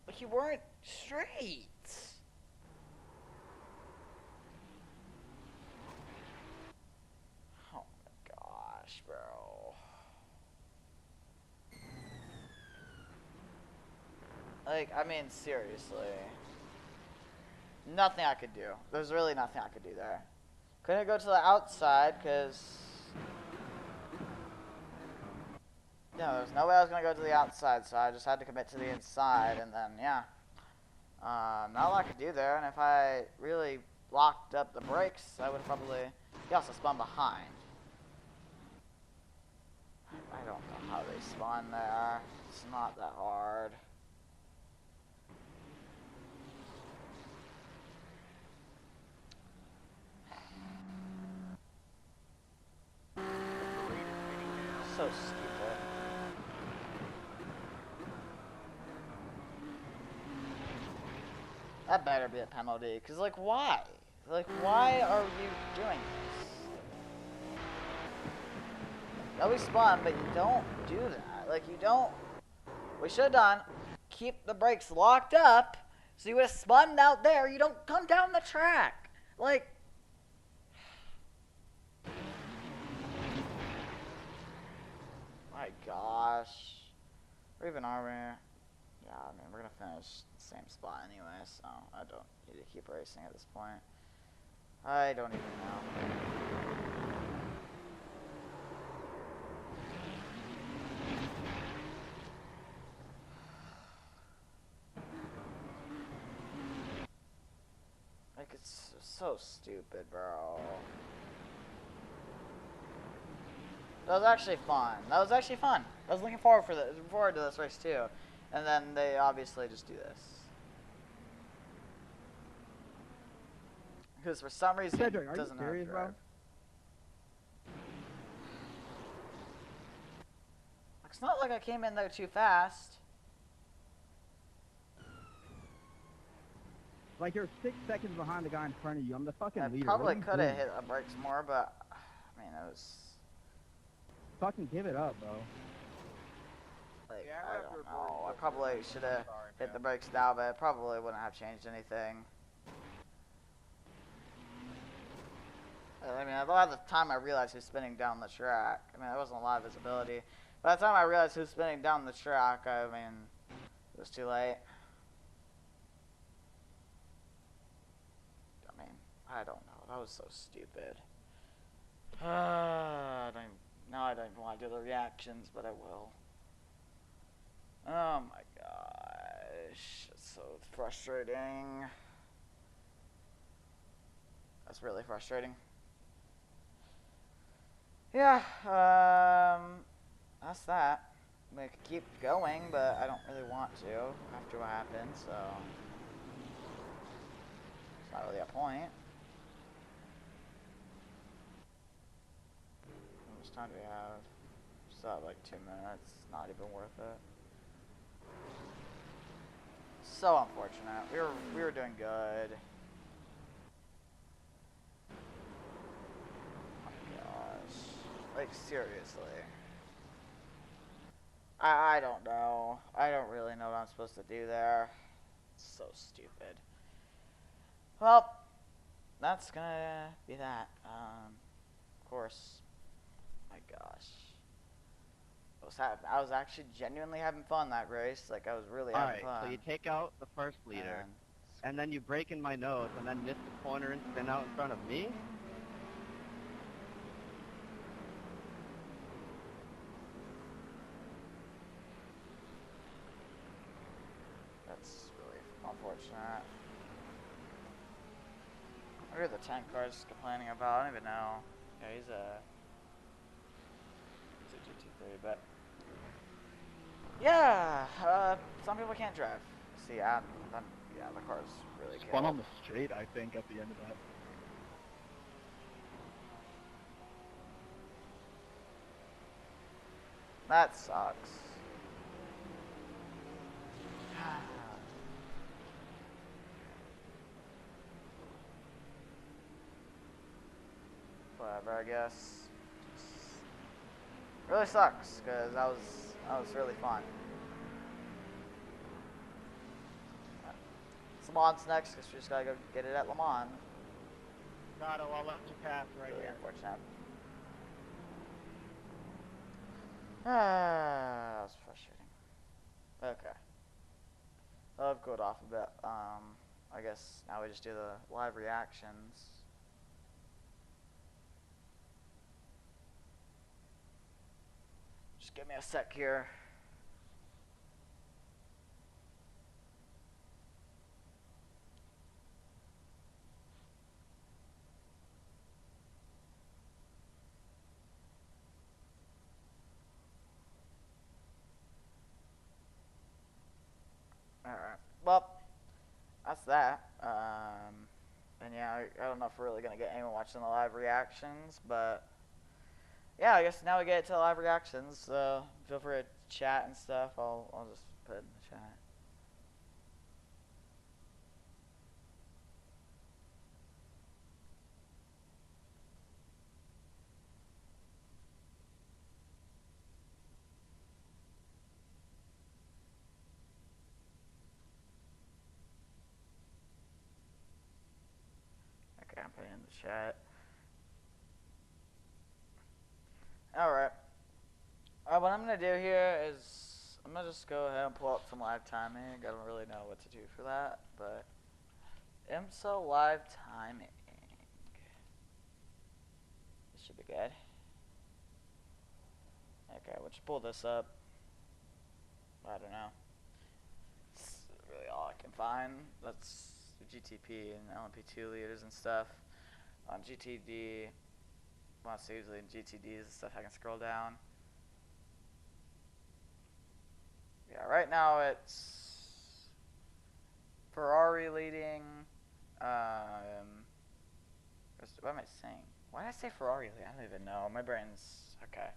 Like, you weren't straight. Oh my gosh, bro. Like, I mean, seriously. Nothing I could do. There's really nothing I could do there. Couldn't go to the outside because... No, there's no way I was going to go to the outside, so I just had to commit to the inside, and then, yeah. Not a lot I could do there, and if I really locked up the brakes, I would probably... He also spun behind. I don't know how they spun there. It's not that hard. So stupid. That better be a penalty, cause like why? Like why are you doing this? No, we spun, but you don't do that. Like you don't. We should have done. Keep the brakes locked up, so you would have spun out there. You don't come down the track. Like. My gosh. Where even are we? Yeah, I mean, we're going to finish the same spot anyway, so I don't need to keep racing at this point. I don't even know. Like, it's so stupid, bro. That was actually fun. That was actually fun. I was looking forward to this race too, and then they obviously just do this because for some reason Cedric, it are doesn't you serious, bro? It's not like I came in there too fast. Like you're 6 seconds behind the guy in front of you. I'm the fucking I leader. probably What are you could have doing? hit the brakes more, but I mean it was Fucking give it up, bro. like Yeah, I I have to don't report know. I myself. probably should have Sorry, hit man. the brakes now, but it probably wouldn't have changed anything. I mean, a lot of the time I realized who's spinning down the track. I mean, there wasn't a lot of visibility. By the time I realized who's spinning down the track, I mean, it was too late. I mean, I don't know. That was so stupid. Now I don't even want to do the reactions, but I will. Oh my gosh. It's so frustrating. That's really frustrating. Yeah, that's that. I mean, I could keep going, but I don't really want to after what happened, so it's not really a point. How much time do we have? Still have like 2 minutes. Not even worth it. So unfortunate. We were doing good. Oh my gosh. Like seriously. I don't know. I don't really know what I'm supposed to do there. It's so stupid. Well, that's gonna be that. Of course. My gosh. I was actually genuinely having fun that race. Like I was really having fun. So you take out the first leader, and then you break in my nose, and then miss the corner and spin out in front of me? That's really unfortunate. What are the tank cars complaining about? I don't even know. Yeah, he's a GT3, but yeah, some people can't drive. See, yeah, the car's really Spun killed. on the straight, I think, at the end of that. That sucks. Whatever, I guess. Really sucks because that was really fun. Le Mans next because we just gotta go get it at Le Mans. Got I'll let you pass right Really here. unfortunate. That was frustrating. Okay. I've cooled off a bit. I guess now we just do the live reactions. Just give me a sec here. Alright. Well, that's that. And yeah, I don't know if we're really going to get anyone watching the live reactions, but yeah, I guess now we get to live reactions. So feel free to chat and stuff. I'll just put it in the chat. Okay, I'm putting it in the chat. Alright. What I'm going to do here is I'm going to just go ahead and pull up some live timing. I don't really know what to do for that, but IMSA live timing. This should be good. Okay, we'll just pull this up. I don't know. It's really all I can find. That's the GTP and LMP2 leaders and stuff. On GTD, well, it's usually in GTDs and stuff, I can scroll down. Yeah, right now it's Ferrari leading. What am I saying? Why did I say Ferrari leading? I don't even know. My brain's okay.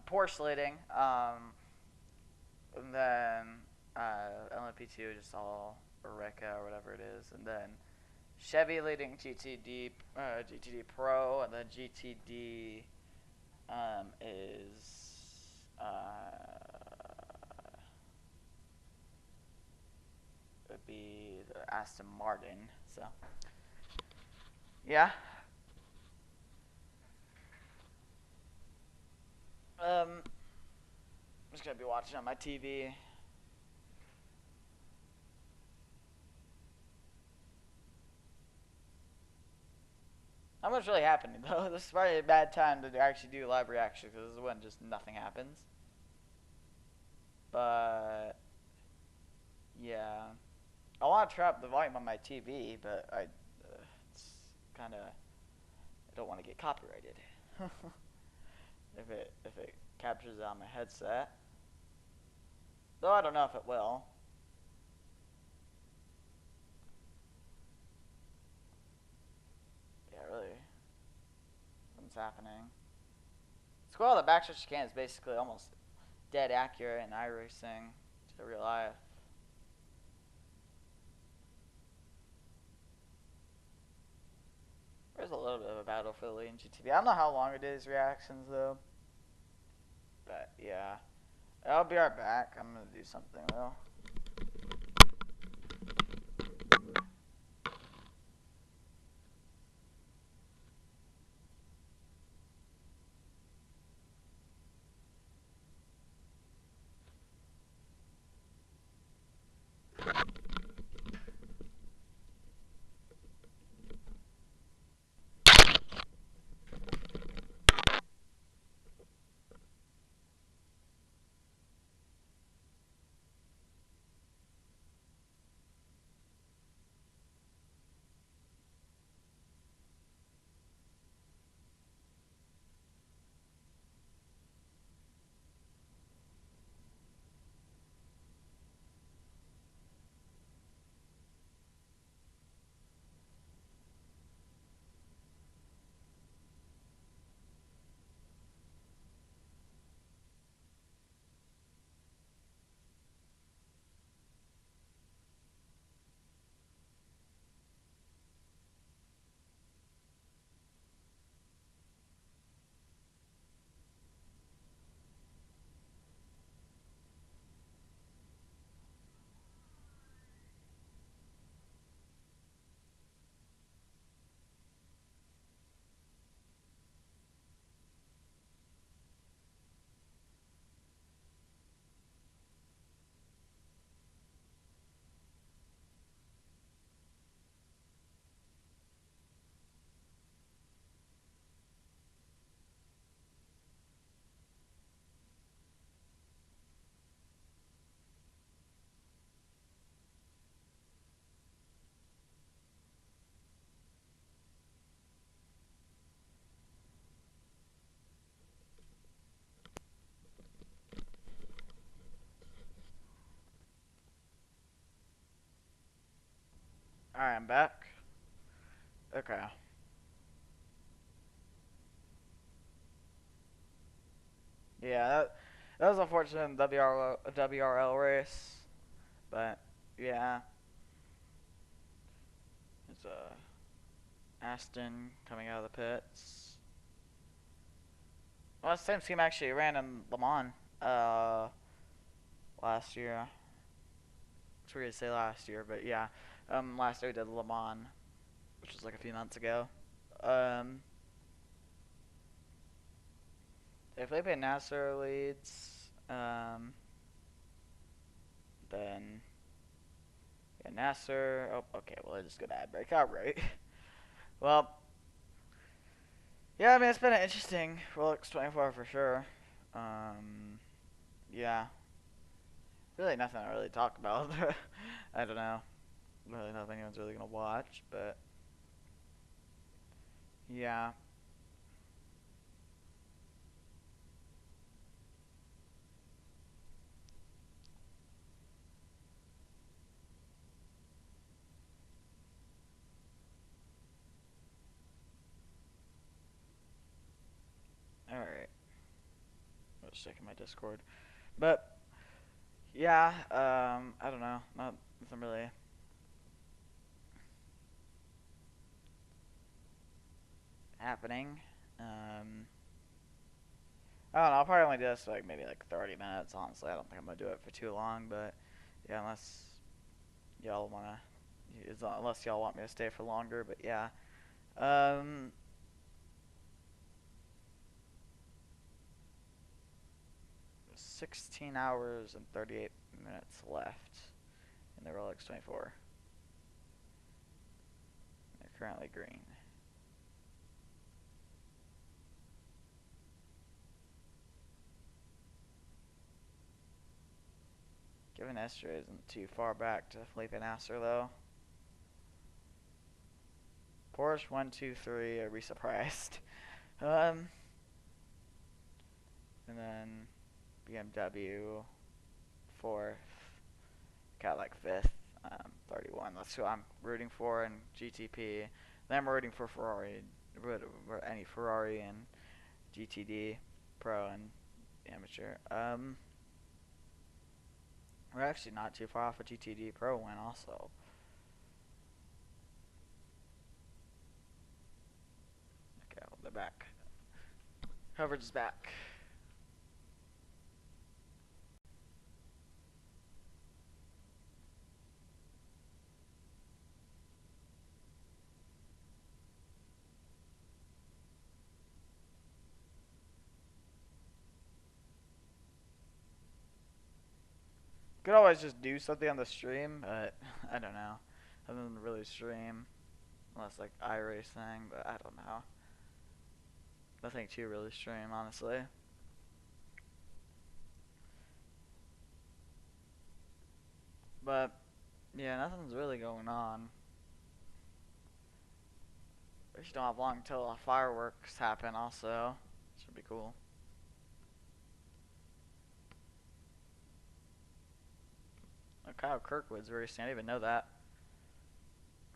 Porsche leading. And then LMP2 just all Eureka or whatever it is, and then Chevy leading GTD Pro, and then GTD is would be the Aston Martin. So yeah. I'm just gonna be watching on my TV. Not much really happening though. This is probably a bad time to actually do live reaction because this is when just nothing happens. But yeah, I want to turn up the volume on my TV, but it's kind of I don't want to get copyrighted if it captures it on my headset. Though I don't know if it will. Yeah, really. What's happening? Squirrel, the backstretch chicane is basically almost dead accurate in iRacing to real life. There's a little bit of a battle for the lead in GTB. I don't know how long it is reactions though. But yeah. I'll be right back. I'm gonna do something though. Alright, I'm back. Okay. Yeah, that was unfortunate in the WRL race, but yeah, it's Aston coming out of the pits. Well, the same team actually ran in Le Mans last year. It's weird to say last year, but yeah, last year we did Le Mans, which was like a few months ago. If Felipe Nasser leads, then yeah, Nasser. Oh, okay. Well, I just got ad break. All right. Well, yeah. I mean, it's been an interesting Rolex 24 for sure. Yeah. Really nothing to really talk about. I don't know. Really know if anyone's really gonna watch, but yeah. All right. I was checking my Discord, but yeah. I don't know. Nothing really happening. I don't know. I'll probably only do this for like maybe like 30 minutes. Honestly, I don't think I'm gonna do it for too long. But yeah, unless y'all wanna, unless y'all want me to stay for longer. But yeah, 16 hours and 38 minutes left in the Rolex 24. They're currently green. Given Austria isn't too far back to Felipe Nasser though. Porsche 1, 2, 3 are resurprised. And then BMW 4th, Cadillac 5th, 31. That's who I'm rooting for in GTP. Then I'm rooting for Ferrari, any Ferrari and GTD Pro and Amateur. We're actually not too far off a GTD Pro win also. Okay, well, they're back. Coverage is back. Could always just do something on the stream, but I don't know. I don't really stream unless like iRacing, but I don't know. Nothing to really stream, honestly. But yeah, nothing's really going on. We just don't have long until fireworks happen. Also, should be cool. Kyle Kirkwood's racing. I didn't even know that.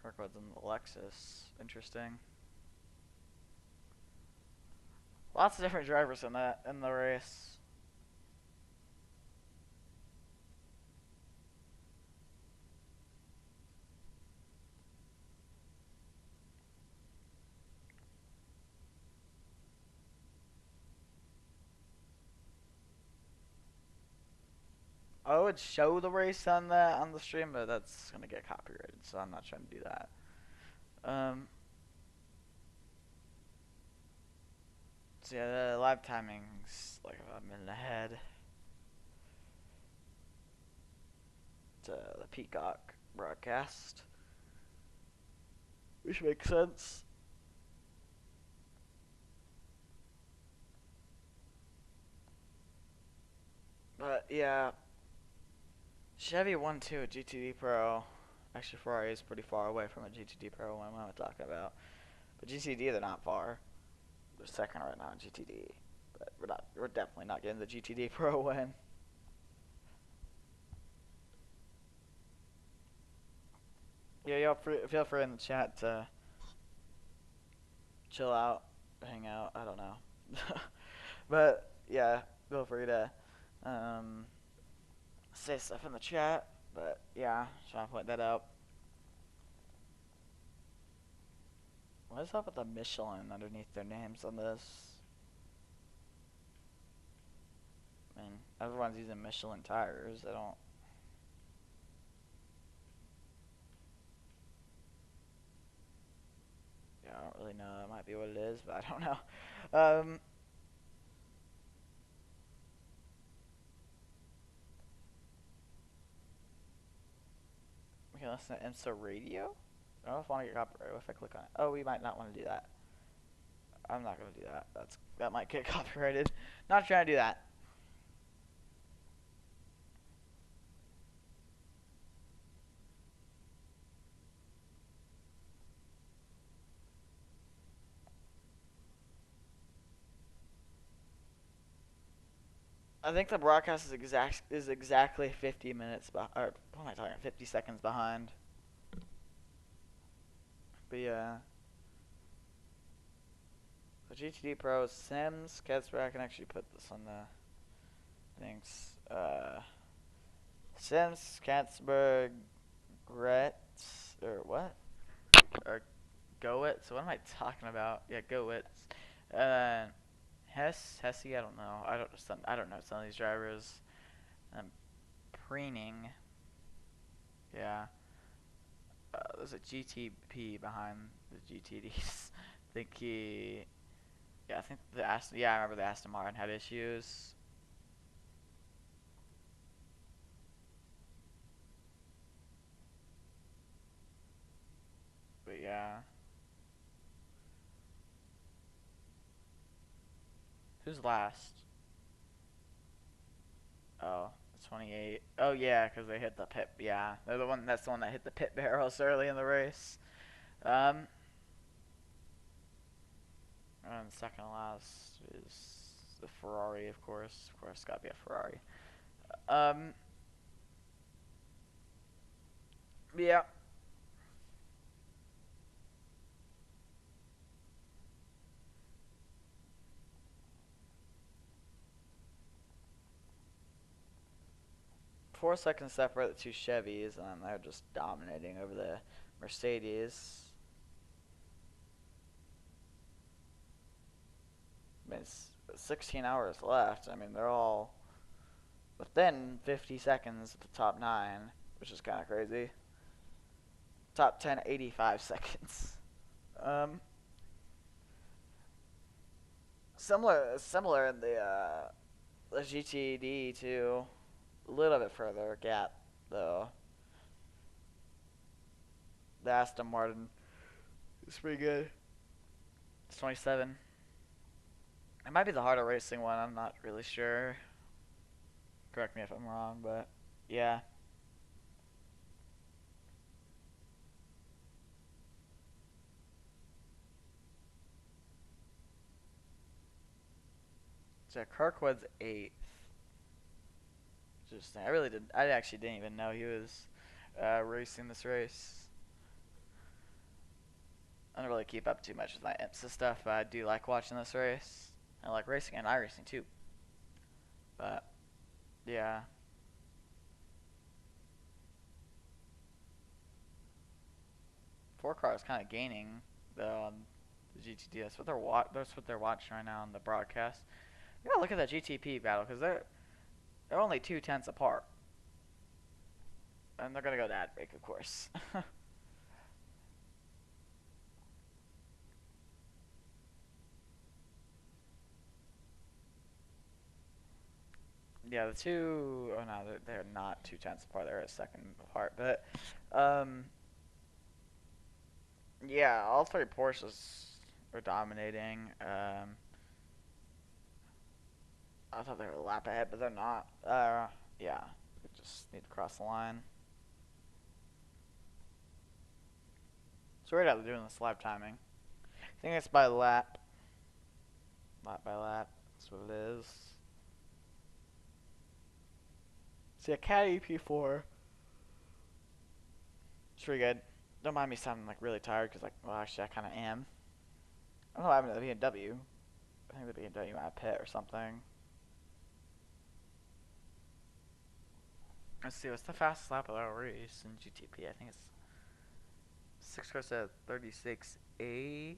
Kirkwood's in the Lexus. Interesting. Lots of different drivers in the race. I would show the race on the stream, but that's gonna get copyrighted, so I'm not trying to do that. So yeah, the live timing's like a minute ahead to the Peacock broadcast, which makes sense. But yeah, Chevy 1-2 GTD Pro. Actually, Ferrari is pretty far away from a GTD Pro one. What am I talking about? But GTD, they're not far. They're second right now in GTD, but we're definitely not getting the GTD Pro win. Yeah, y'all feel free in the chat to chill out, hang out. I don't know, but yeah, feel free to say stuff in the chat. But yeah, trying to point that out. What is up with the Michelin underneath their names on this? I mean, everyone's using Michelin tires. I don't. Yeah, I don't really know. That might be what it is, but I don't know. We can listen to IMSA radio. I don't know if I want to get copyrighted if I click on it. Oh, we might not want to do that. I'm not gonna do that. That might get copyrighted. Not trying to do that. I think the broadcast is exactly 50 minutes or what am I talking? 50 seconds behind. But yeah. The GTD Pro Sims Casper. I can actually put this on the things. Sims Katzberg Gretz or what? Or Goetz. What am I talking about? Yeah, Goetz. Hesse. I don't know. I don't know some of these drivers. Preening. Yeah. There's a GTP behind the GTDs. I think he. Yeah, I think the Aston. Yeah, I remember the Aston Martin had issues. But yeah. Who's last? Oh, 28. Oh yeah, because they hit the pit. Yeah, they're the one. That's the one that hit the pit barrels early in the race. And second last is the Ferrari, of course. Of course, gotta be a Ferrari. Yeah. Four seconds separate the two Chevys, and they're just dominating over the Mercedes. I mean, it's 16 hours left. I mean, they're all within 50 seconds of the top 9, which is kind of crazy. Top 10, 85 seconds. Similar in the GTD too. A little bit further gap though. The Aston Martin is pretty good. It's 27. It might be the harder racing one. I'm not really sure. Correct me if I'm wrong, but yeah. So Kirkwood's 8th. Interesting. I actually didn't even know he was racing this race. I don't really keep up too much with my IMSA stuff, but I do like watching this race. I like racing and iRacing too. But yeah. Four cars kind of gaining though on the GTD. That's what they're watching right now on the broadcast. You gotta look at that GTP battle because they're only 2/10 apart, and they're gonna go that big, of course. Yeah, the two oh no, they're not 2/10 apart. They're a second apart, but yeah, all three Porsches are dominating. I thought they were a lap ahead, but they're not. Yeah, we just need to cross the line. So we're out doing this lap timing. I think it's by lap. Lap by lap. That's what it is. See, a Cat EP4. It's pretty good. Don't mind me sounding like really tired, because well, actually I kind of am. I don't know what happened to the BMW. I think the BMW might have pit or something. Let's see, what's the fastest lap of that race in GTP? I think it's 6 cars at 36.8.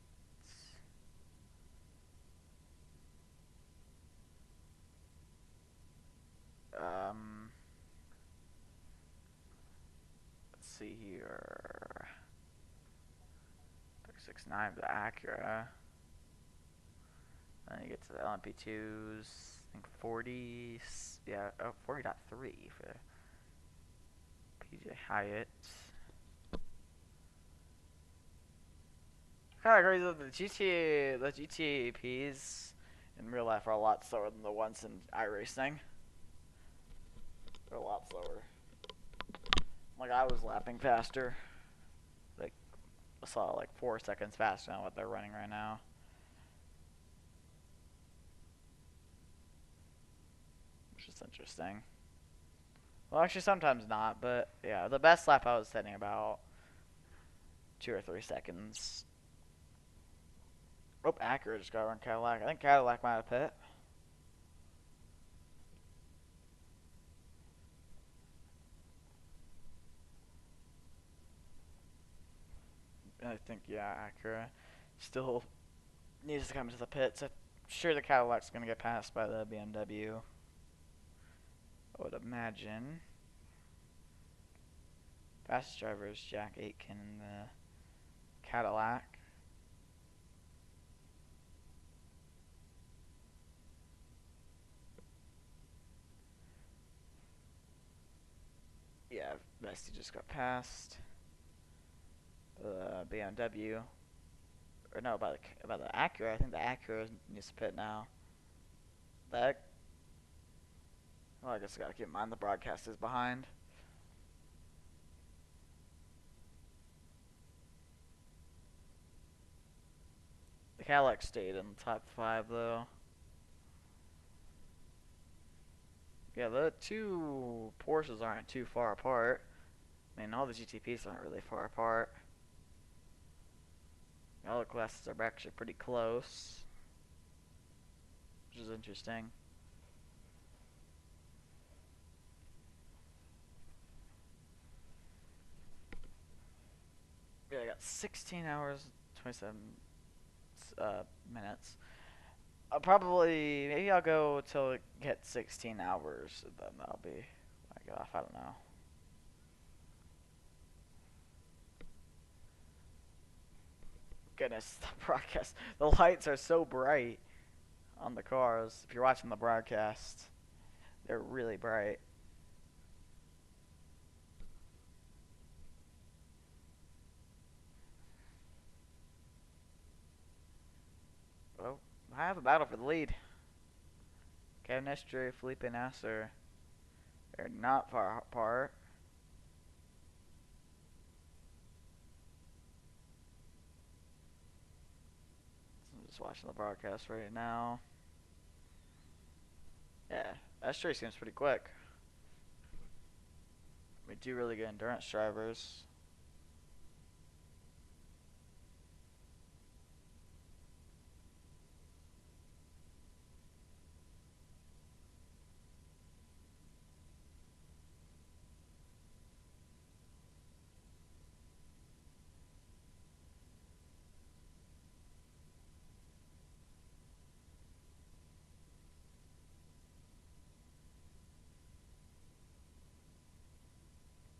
Let's see here. 36.9 for the Acura. Then you get to the LMP2s. I think 40. Yeah, 40.3 for PJ Hyatt. Kind of crazy that the GTPs in real life are a lot slower than the ones in iRacing. They're a lot slower. Like, I was lapping faster. Like, I saw like 4 seconds faster than what they're running right now. Which is interesting. Well, actually, sometimes not, but yeah, the best lap I was setting about 2 or 3 seconds. Oh, Acura just got around Cadillac. I think Cadillac might have pit. I think, yeah, Acura still needs to come to the pits. I'm sure the Cadillac's going to get passed by the BMW. I would imagine. Fastest driver is Jack Aitken in the Cadillac. Yeah, Vesty just got passed. BMW. Or no, by the Acura. I think the Acura needs to pit now. Well, I guess I gotta keep in mind the broadcast is behind. The Cadillac stayed in the top 5 though. Yeah, the 2 Porsches aren't too far apart. I mean, all the GTPs aren't really far apart. All the classes are actually pretty close, which is interesting. Yeah, I got 16 hours, 27 minutes. Maybe I'll go till it gets 16 hours, and then that'll be when I get off. I don't know. Goodness, the broadcast. The lights are so bright on the cars. If you're watching the broadcast, they're really bright. Well, I have a battle for the lead. Kevin Estre, Felipe Nasser. They're not far apart. I'm just watching the broadcast right now. Yeah, Estre seems pretty quick. We do really good endurance drivers.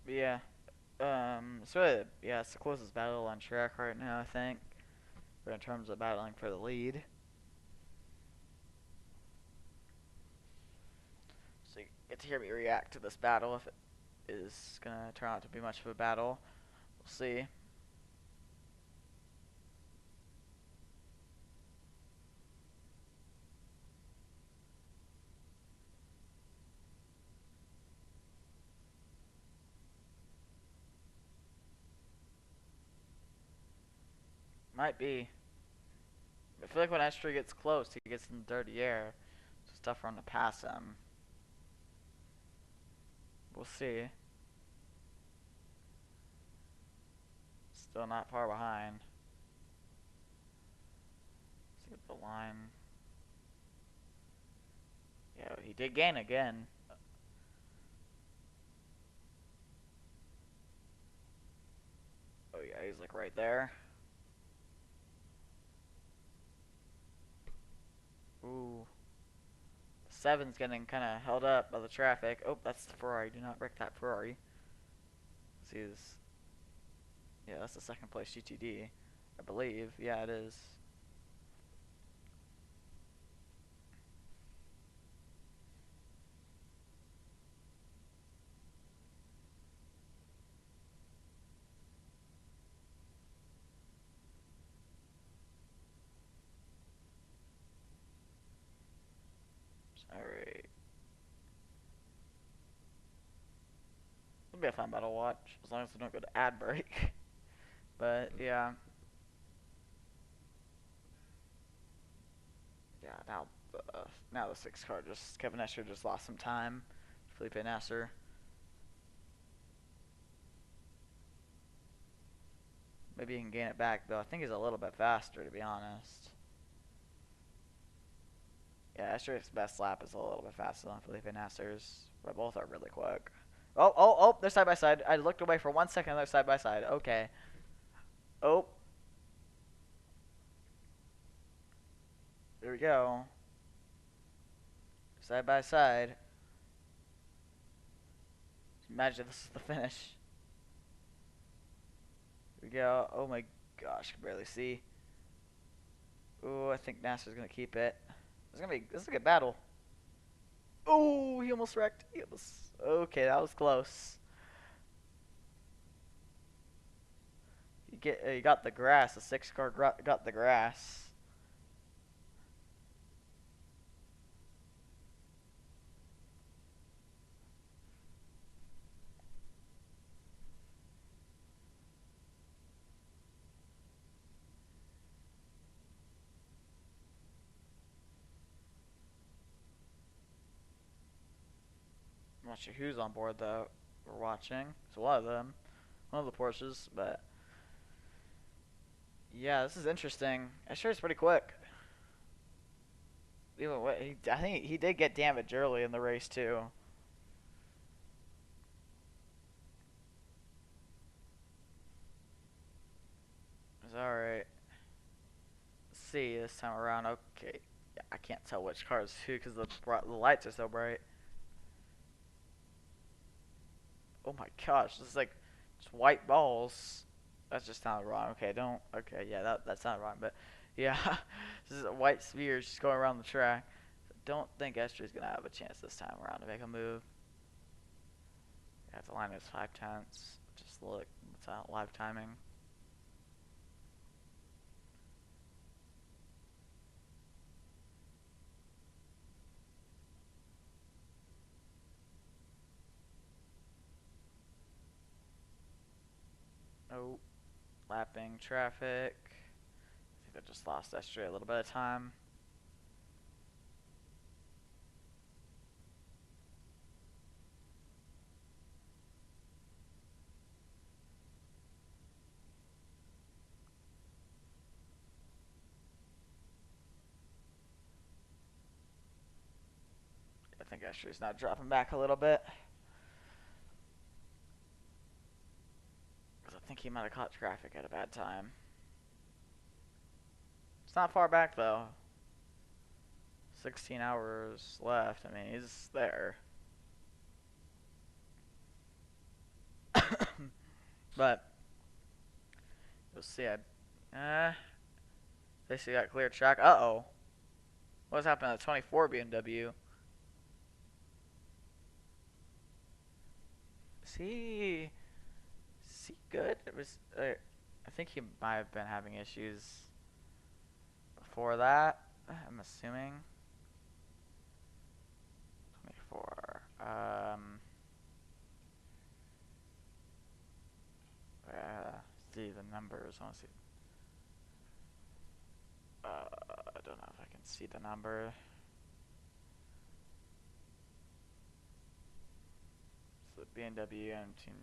But yeah, it's the closest battle on track right now, I think. But in terms of battling for the lead. So you get to hear me react to this battle if it is going to turn out to be much of a battle. We'll see. Might be. I feel like when Estre gets close, he gets in the dirty air. It's tough for him to pass him. We'll see. Still not far behind. Let's get the line. Yeah, he did gain again. like right there. Ooh. 7's getting kind of held up by the traffic. Oh, that's the Ferrari. Do not wreck that Ferrari. See this? Yeah, that's the second place GTD, I believe. Yeah, it is. Alright. It'll be a fun battle watch, as long as we don't go to ad break. But, yeah. Yeah, now the 6 car Kevin Escher just lost some time. Felipe Nasser. Maybe he can gain it back, though. I think he's a little bit faster, to be honest. Yeah, Escher's best lap is a little bit faster than Felipe Nasser's, but both are really quick. Oh, they're side by side. I looked away for 1 second, they're side by side. Okay. Oh. There we go. Side by side. Imagine this is the finish. Here we go. Oh my gosh, I can barely see. Ooh, I think Nasser's gonna keep it. This is a good battle. Oh, he almost wrecked. Okay, that was close. He got the grass. The 6 car got the grass. I'm not sure who's on board though. We're watching. It's one of them. One of the Porsches, but yeah, this is interesting. Escher is pretty quick. I think he did get damage early in the race too. It's alright. Let's see this time around. Okay. Yeah, I can't tell which car is who because the lights are so bright. Oh my gosh, this is like just white balls. That just sounded wrong. Okay, don't. Okay, yeah, that sounded wrong. But yeah, this is a white sphere just going around the track. So don't think Escher's gonna have a chance this time around to make a move. Yeah, the line is 5/10. Just look, it's out live timing. Oh, lapping traffic. I think I just lost Escher a little bit of time. I think Escher's now dropping back a little bit. Because I think he might have caught traffic at a bad time. It's not far back though. 16 hours left. I mean, he's there. But we'll see. Basically got clear track. Uh-oh. What's happening to the 24 BMW? See good? It was. I think he might have been having issues before that. I'm assuming. 24. See the numbers. I want to see. I don't know if I can see the number. So BMW and Team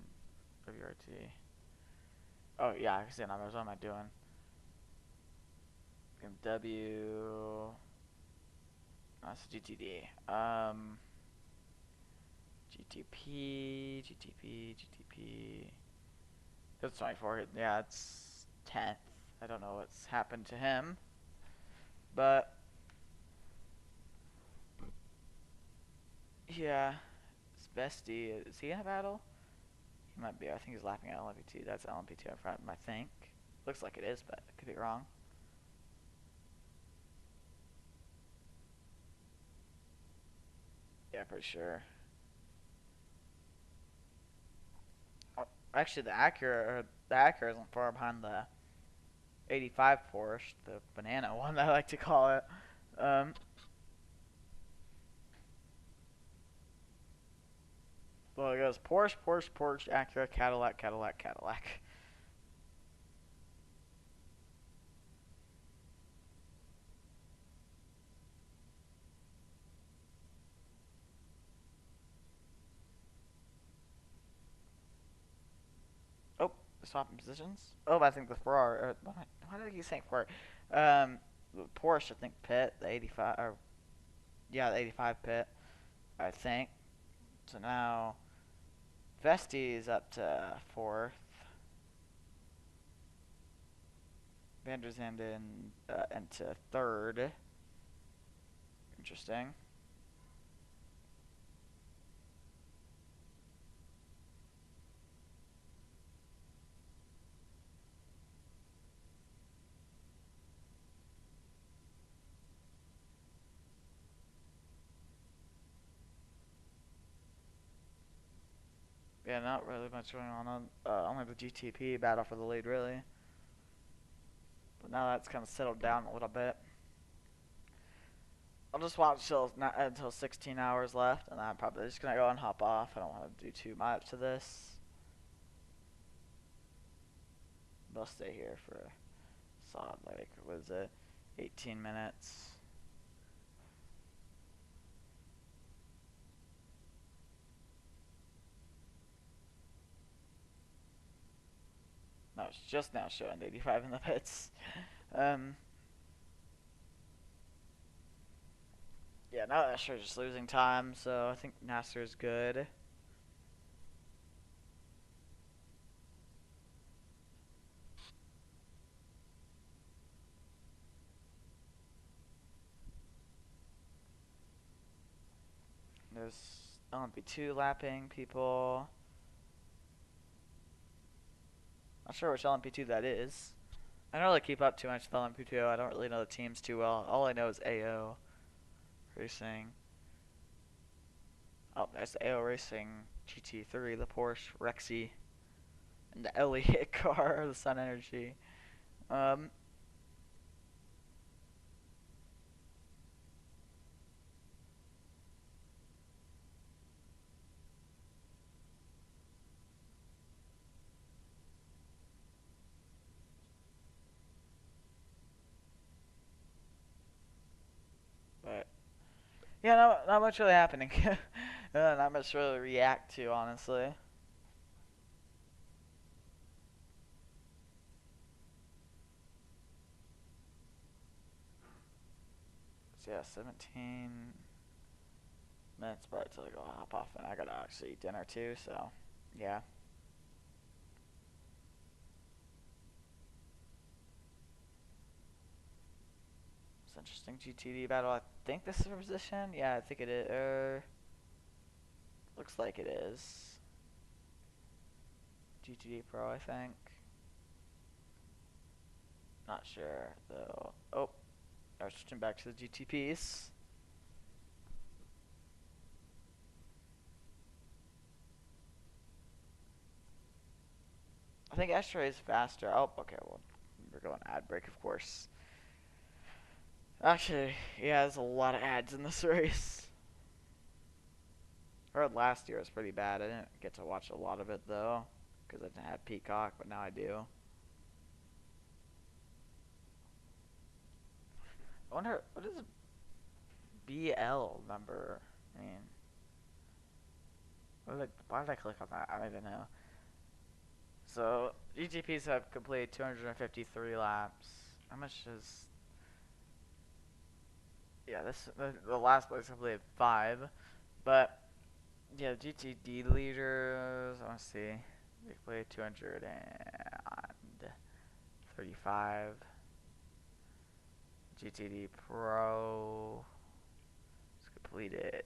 WRT. Oh yeah, I can see the numbers. What am I doing? BMW. That's GTD. GTP. That's 24. Yeah, it's 10th. I don't know what's happened to him, but yeah, his bestie, is he in a battle? He might be. I think he's lapping at LMP2. That's LMP2 in front of him, I think. Looks like it is, but I could be wrong. Yeah, pretty sure. Oh, actually, the Acura isn't far behind the 85 Porsche, the banana one I like to call it. Well, it goes Porsche, Porsche, Porsche, Acura, Cadillac, Cadillac, Cadillac. Oh, swapping positions. Oh, I think the Ferrari. Why did I keep saying Ferrari? The Porsche, I think pit the 85. Or yeah, the 85 pit. I think. So now Vesti is up to fourth. Van der Zanden into third. Interesting. Yeah, not really much going on. Only the GTP battle for the lead, really. But now that's kind of settled down a little bit. I'll just watch until 16 hours left, and then I'm probably just gonna go and hop off. I don't want to do too much to this. They'll stay here for a solid, like, what is it, 18 minutes. No, it's just now showing 85 in the pits. Yeah, now that's sure just losing time, so I think Nasser is good. There's LMP2 lapping people. Not sure which LMP2 that is. I don't really keep up too much with LMP2. I don't really know the teams too well. All I know is AO Racing. Oh, there's the AO Racing GT3, the Porsche Rexy, and the Elliott car, the Sun Energy. But yeah, not much really happening. Not much really to react to, honestly. So yeah, 17 minutes probably till I go hop off, and I gotta actually eat dinner too. So yeah. It's interesting GTD battle. I think this is a position. Yeah, I think it is. Looks like it is. GTD Pro, I think. Not sure though. Oh, I was switching back to the GTPs. I think Ashtray is faster. Oh, okay. Well, we're going ad break, of course. Actually, yeah, there's a lot of ads in this race. I heard last year was pretty bad. I didn't get to watch a lot of it though, because I didn't have Peacock, but now I do. I wonder what is BL number mean? Why did I click on that? I don't even know. So GTPs have completed 253 laps. How much is? Yeah, the last place completed 5, but yeah, GTD leaders. I want to see. They completed 230 35. GTD Pro is completed.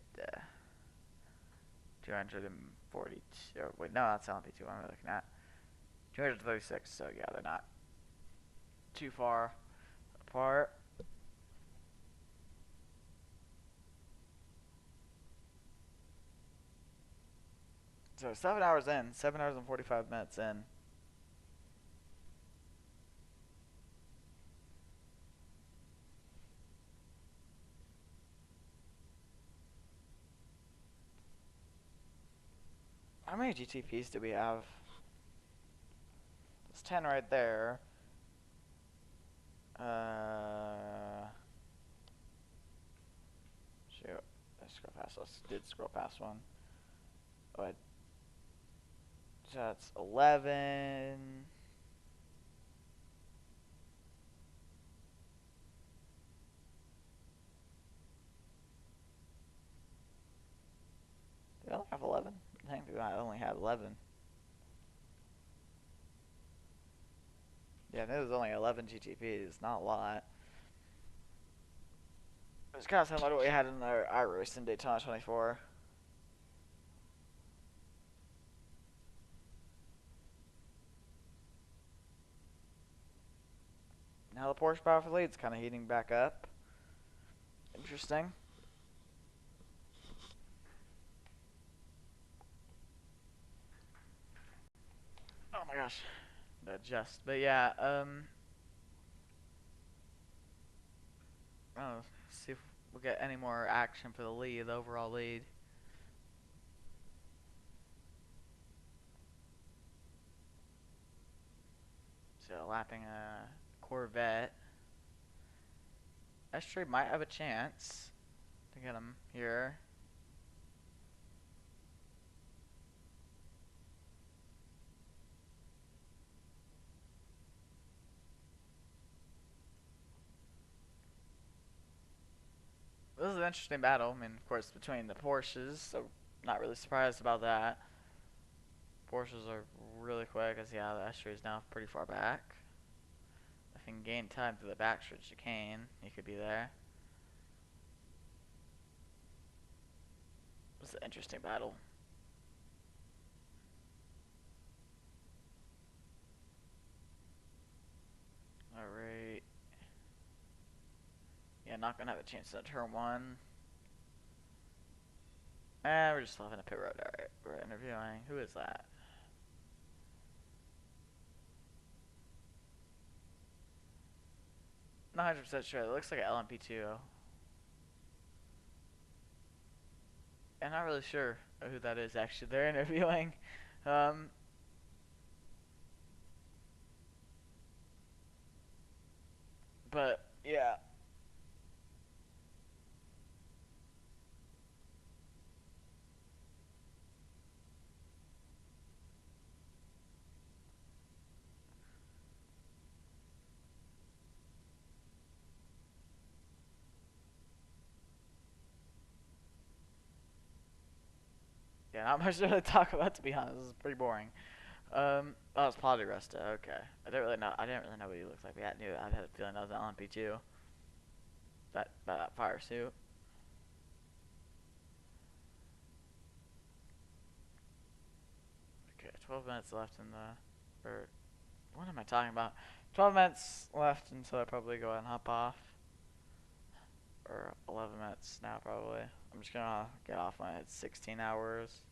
242. Oh, wait, no, that's LMP2 I'm looking at. 236, so yeah, they're not too far apart. So 7 hours in, 7 hours and 45 minutes in. How many GTPs do we have? There's 10 right there. Shoot. I scroll past. I did scroll past one. Oh, so that's 11. Do I only have 11? I think I only had 11. Yeah, there's only 11 GTPs. Not a lot. It's kind of similar to what we had in our iRace in Daytona 24. Now the Porsche power for lead's kind of heating back up. Interesting. Oh my gosh. Adjust. But yeah, oh, see if we'll get any more action for the lead, the overall lead. So lapping a Corvette. S3 might have a chance to get him here. This is an interesting battle. I mean, of course, between the Porsches, so not really surprised about that. Porsches are really quick, as yeah, the S3 is now pretty far back. If he can gain time through the backstretch chicane, he could be there. This is an interesting battle. Alright. Yeah, not gonna have a chance in turn one. We're just having a pit road. Alright, we're interviewing. Who is that? Not 100% sure. It looks like an LMP2. I'm not really sure who that is actually. They're interviewing. But yeah. Yeah, not much to really talk about, to be honest. This is pretty boring. Oh, it's Plotty Resta. Okay, I didn't really know. I didn't really know what he looked like. I knew. I had a feeling that was an LMP2. That fire suit. Okay, 12 minutes left in the. Or what am I talking about? 12 minutes left until I probably go ahead and hop off. Or 11 minutes now, probably. I'm just gonna get off when it's 16 hours.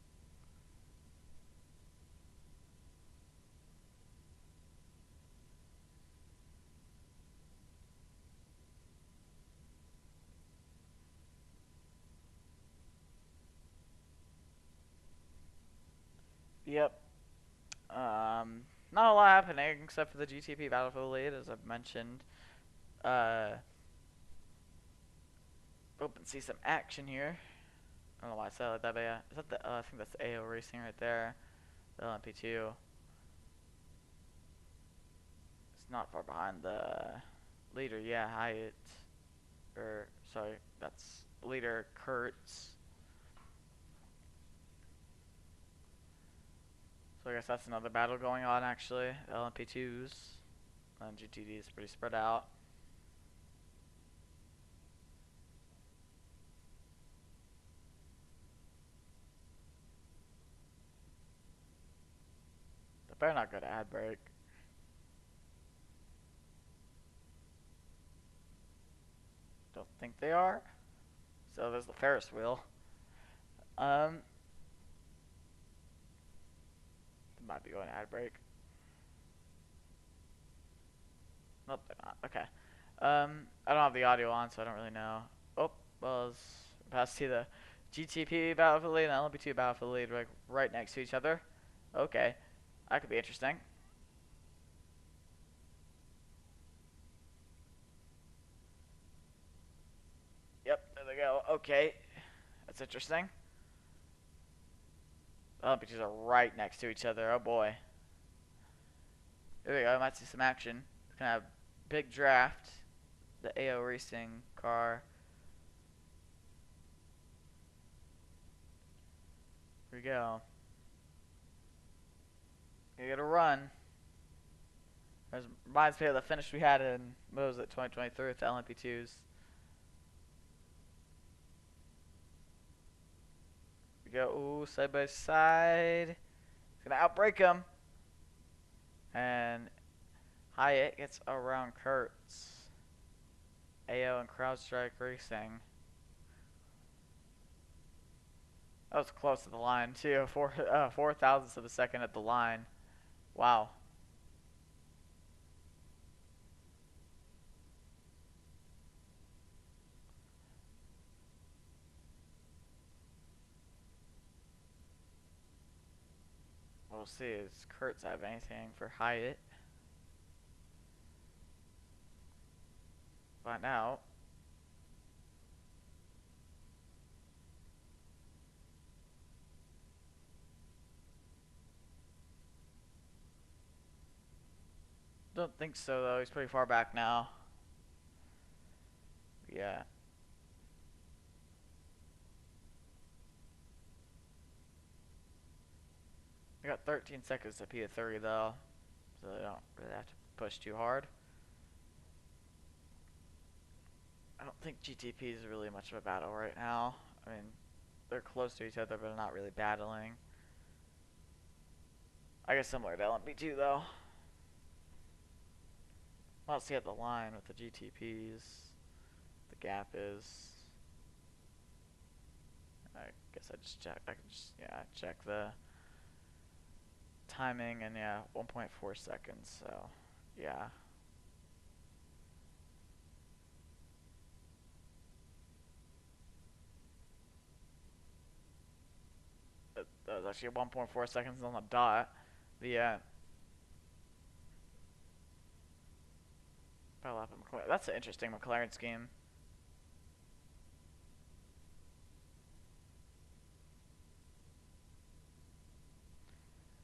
Yep. Not a lot happening except for the GTP battle for the lead, as I've mentioned. Open see some action here. I don't know why I said it like that, but yeah. Is that the? I think that's AO Racing right there. The LMP2. It's not far behind the leader. Yeah, Hyatt. Or sorry, that's leader Kurtz. So I guess that's another battle going on actually. LMP2s. And GTD is pretty spread out. They better not go to ad break. Don't think they are. So there's the Ferris wheel. They might be going to ad break. Nope, they're not. Okay. I don't have the audio on, so I don't really know. Oh, well, it's past to the GTP battle for the lead and the LMP2 battle for the lead, right next to each other. Okay, that could be interesting. Yep, there they go. Okay, that's interesting. The LMP2s are right next to each other. Oh boy. Here we go. I might see some action. It's gonna have big draft. The AO racing car. Here we go. You gotta run. Reminds me of the finish we had in, what was it, 2023 with the LMP2s. We go, ooh, side by side. It's gonna outbreak him. And Hyatt gets around Kurtz. AO and CrowdStrike Racing. That was close to the line too. 4 thousandths of a second at the line. Wow. We'll see. Does Kurtz have anything for Hyatt? Find out. Don't think so though. He's pretty far back now. Yeah. I got 13 seconds to P30 though, so they don't really have to push too hard. I don't think GTP is really much of a battle right now. I mean, they're close to each other, but they're not really battling. I guess similar to LMP2 though. Let's see at the line with the GTPs. The gap is. I guess I just check. I can just check the timing, and 1.4 seconds. So yeah. That was actually 1.4 seconds on the dot. The that's an interesting McLaren scheme.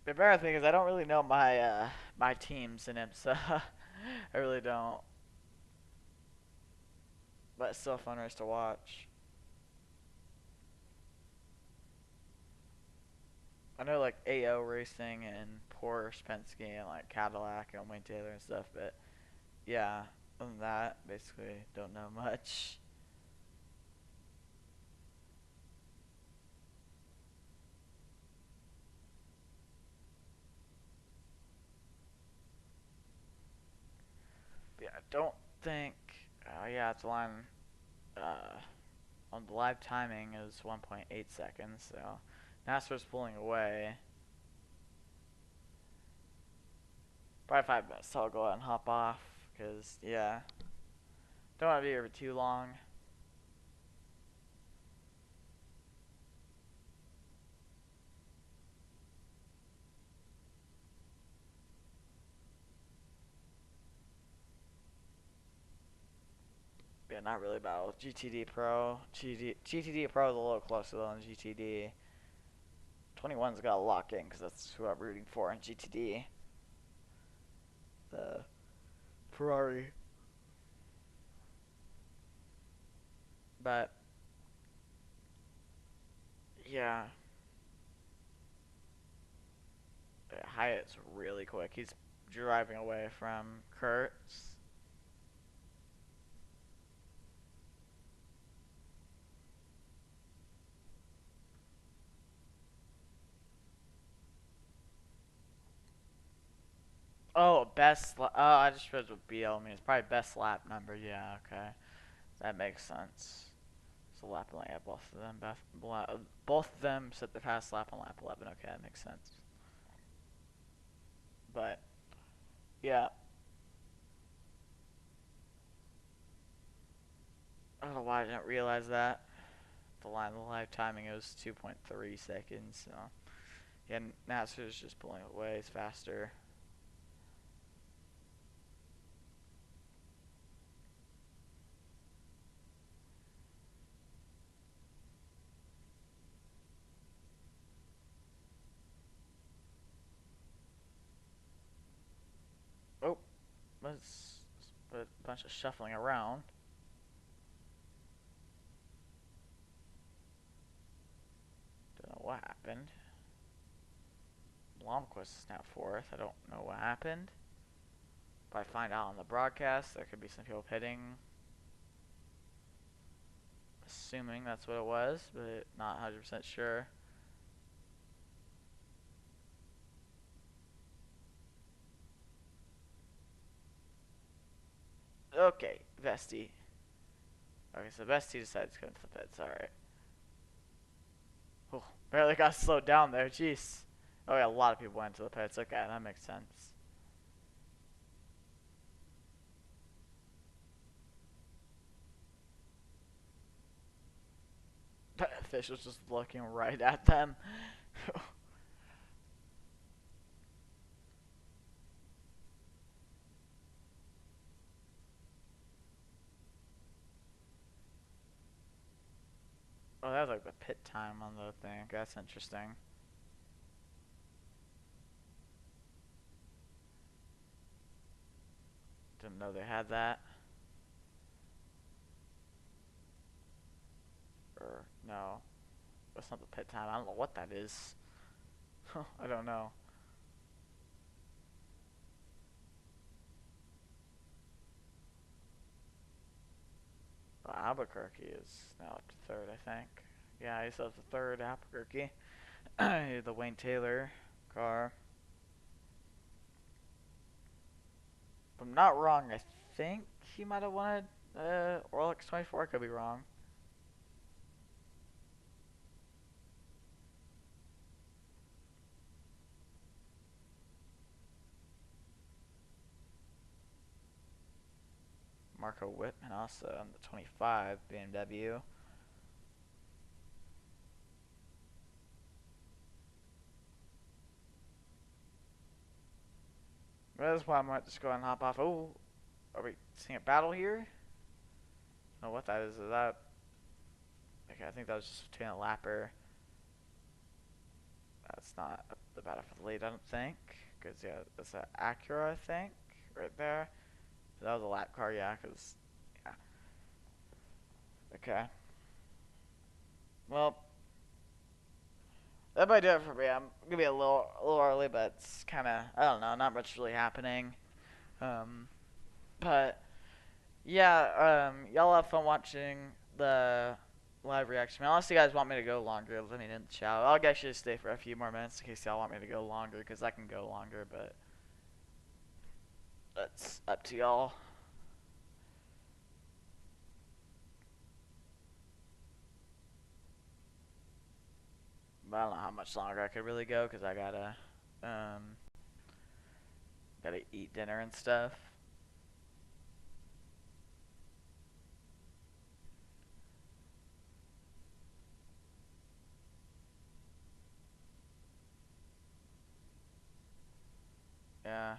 The bad thing is I don't really know my my teams in him, so I really don't. But it's still a fun race to watch. I know like AO racing and Porsche, Penske, and like Cadillac and Wayne Taylor and stuff, but yeah, other than that, basically don't know much. But yeah, I don't think. Yeah, it's line. On the live timing is 1.8 seconds, so NASCAR's pulling away. Probably 5 minutes, so I'll go ahead and hop off, because, yeah, don't want to be here for too long. Yeah, not really about GTD Pro. GTD Pro is a little closer than GTD. 21's got to lock in, because that's who I'm rooting for in GTD. The Ferrari. But yeah, Hyatt's really quick. He's driving away from Kurtz. Oh, oh, I just realized what BL means. Probably best lap number. Yeah, okay. That makes sense. So lap 11, yeah, both of them. Both of them set the fast lap on lap 11. Okay, that makes sense. But, yeah. I don't know why I didn't realize that. The live timing is 2.3 seconds. So, yeah, NASCAR is just pulling away. It's faster. Oh, let's put a bunch of shuffling around. Don't know what happened. Blomquist is now fourth. I don't know what happened. But I find out on the broadcast there could be some people pitting. Assuming that's what it was, but not 100% sure. Okay, Vesti. Okay, so Vesti decided to go into the pits. Alright. Oh, barely got slowed down there. Jeez. Oh, yeah, a lot of people went to the pits. Okay, that makes sense. The official's just looking right at them. Oh, that was like the pit time on the thing. That's interesting. Didn't know they had that. Or, no. That's not the pit time. I don't know what that is. I don't know. Well, Albuquerque is now up to third, I think. Yeah, he's up to third, Albuquerque. The Wayne Taylor car. If I'm not wrong, I think he might have wanted Rolex 24. Could be wrong. Marco Whitman also on the 25 BMW. That's why I might just go ahead and hop off. Oh, are we seeing a battle here? I don't know what that is. Is that... Okay, I think that was just between a lapper. That's not the battle for the lead, I don't think. Because, yeah, that's an Acura, I think, right there. So that was a lap car, yeah, because... Yeah. Okay. Well, that might do it for me. I'm gonna be a little early, but it's kind of, I don't know, not much really happening. But yeah, y'all have fun watching the live reaction. Unless you guys want me to go longer, let me know in the chat. I'll actually stay for a few more minutes in case y'all want me to go longer, because I can go longer, but that's up to y'all. But I don't know how much longer I could really go, because I gotta eat dinner and stuff. Yeah,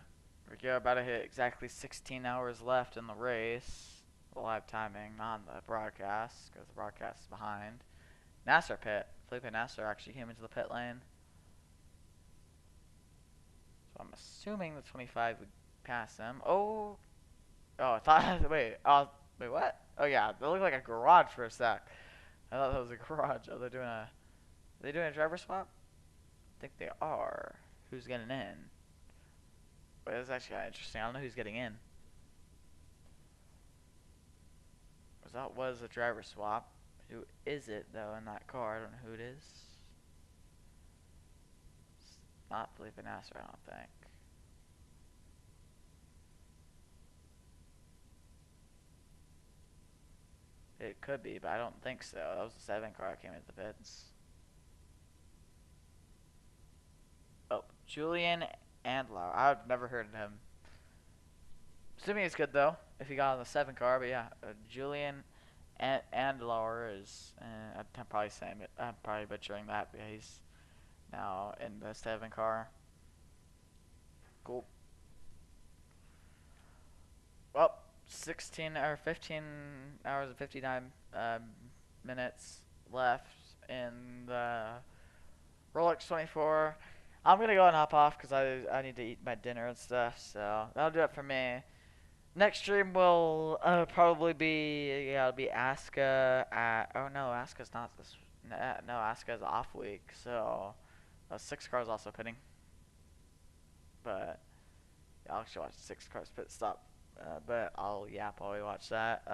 we're about to hit exactly 16 hours left in the race. The live timing, not the broadcast, because the broadcast is behind. Nasser pit. Felipe Nasser actually came into the pit lane. So I'm assuming the 25 would pass him. Oh, I thought. Wait, what? Oh yeah, they look like a garage for a sec. I thought that was a garage. Oh, are they doing a driver swap? I think they are. Who's getting in? Wait, that's actually kind of interesting. I don't know who's getting in. Was that was a driver swap? Who is it though in that car? I don't know who it is. It's not Felipe Nasser, I don't think. It could be, but I don't think so. That was the 7 car that came into the pits. Oh, Julian Andlau. I've never heard of him. Assuming he's good though, if he got on the 7 car. But yeah, Julian Andlauer is. I'm probably saying it. I'm probably butchering that. But yeah, he's now in the 7 car. Cool. Well, 16 or 15 hours and 59 minutes left in the Rolex 24. I'm gonna go and hop off because I need to eat my dinner and stuff. So that'll do it for me. Next stream will probably be it'll be Aska at Aska's not this no Aska's off week, so 6 cars also pitting. But yeah, I'll actually watch 6 cars pit stop. But I'll probably watch that.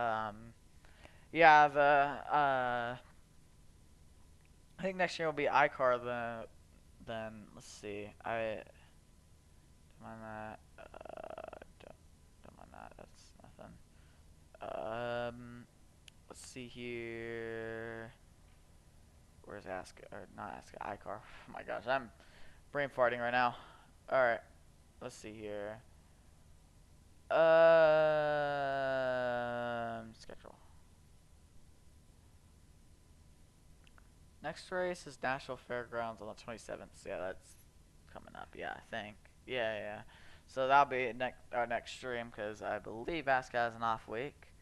Yeah, I think next year will be iCar. Then let's see. Don't mind that. Don't mind that. That's nothing. Let's see here. Where's Aska? Or not Aska? iCar. Oh my gosh, I'm brain farting right now. All right. Let's see here. Schedule. Next race is National Fairgrounds on the 27th. So yeah, that's coming up. Yeah, I think. Yeah. So that'll be our next stream because I believe Aska has an off week,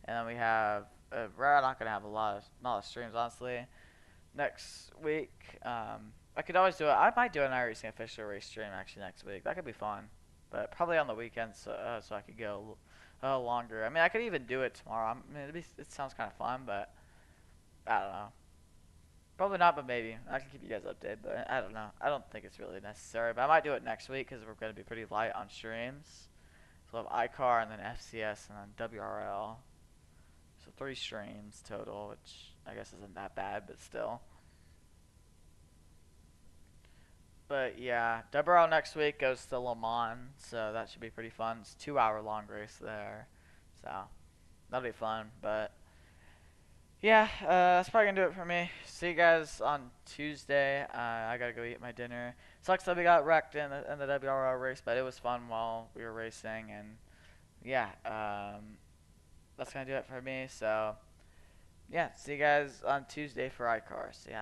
and then we have. We're not gonna have a lot of streams honestly. Next week, I could always do it. I might do an iRacing official race stream actually next week. That could be fun, but probably on the weekends so I could go longer. I mean, I could even do it tomorrow. It sounds kind of fun, but I don't know. Probably not, but maybe. I can keep you guys updated, but I don't know. I don't think it's really necessary, but I might do it next week because we're going to be pretty light on streams. So we'll have iCar and then FCS and then WRL. So 3 streams total, which I guess isn't that bad, but still. But yeah, WRL next week goes to Le Mans, so that should be pretty fun. It's a 2-hour long race there, so that'll be fun, but... yeah, that's probably gonna do it for me. See you guys on Tuesday. I gotta go eat my dinner. Sucks that we got wrecked in the WRL race, but it was fun while we were racing. And yeah, that's gonna do it for me. So yeah, see you guys on Tuesday for iCars. Yeah.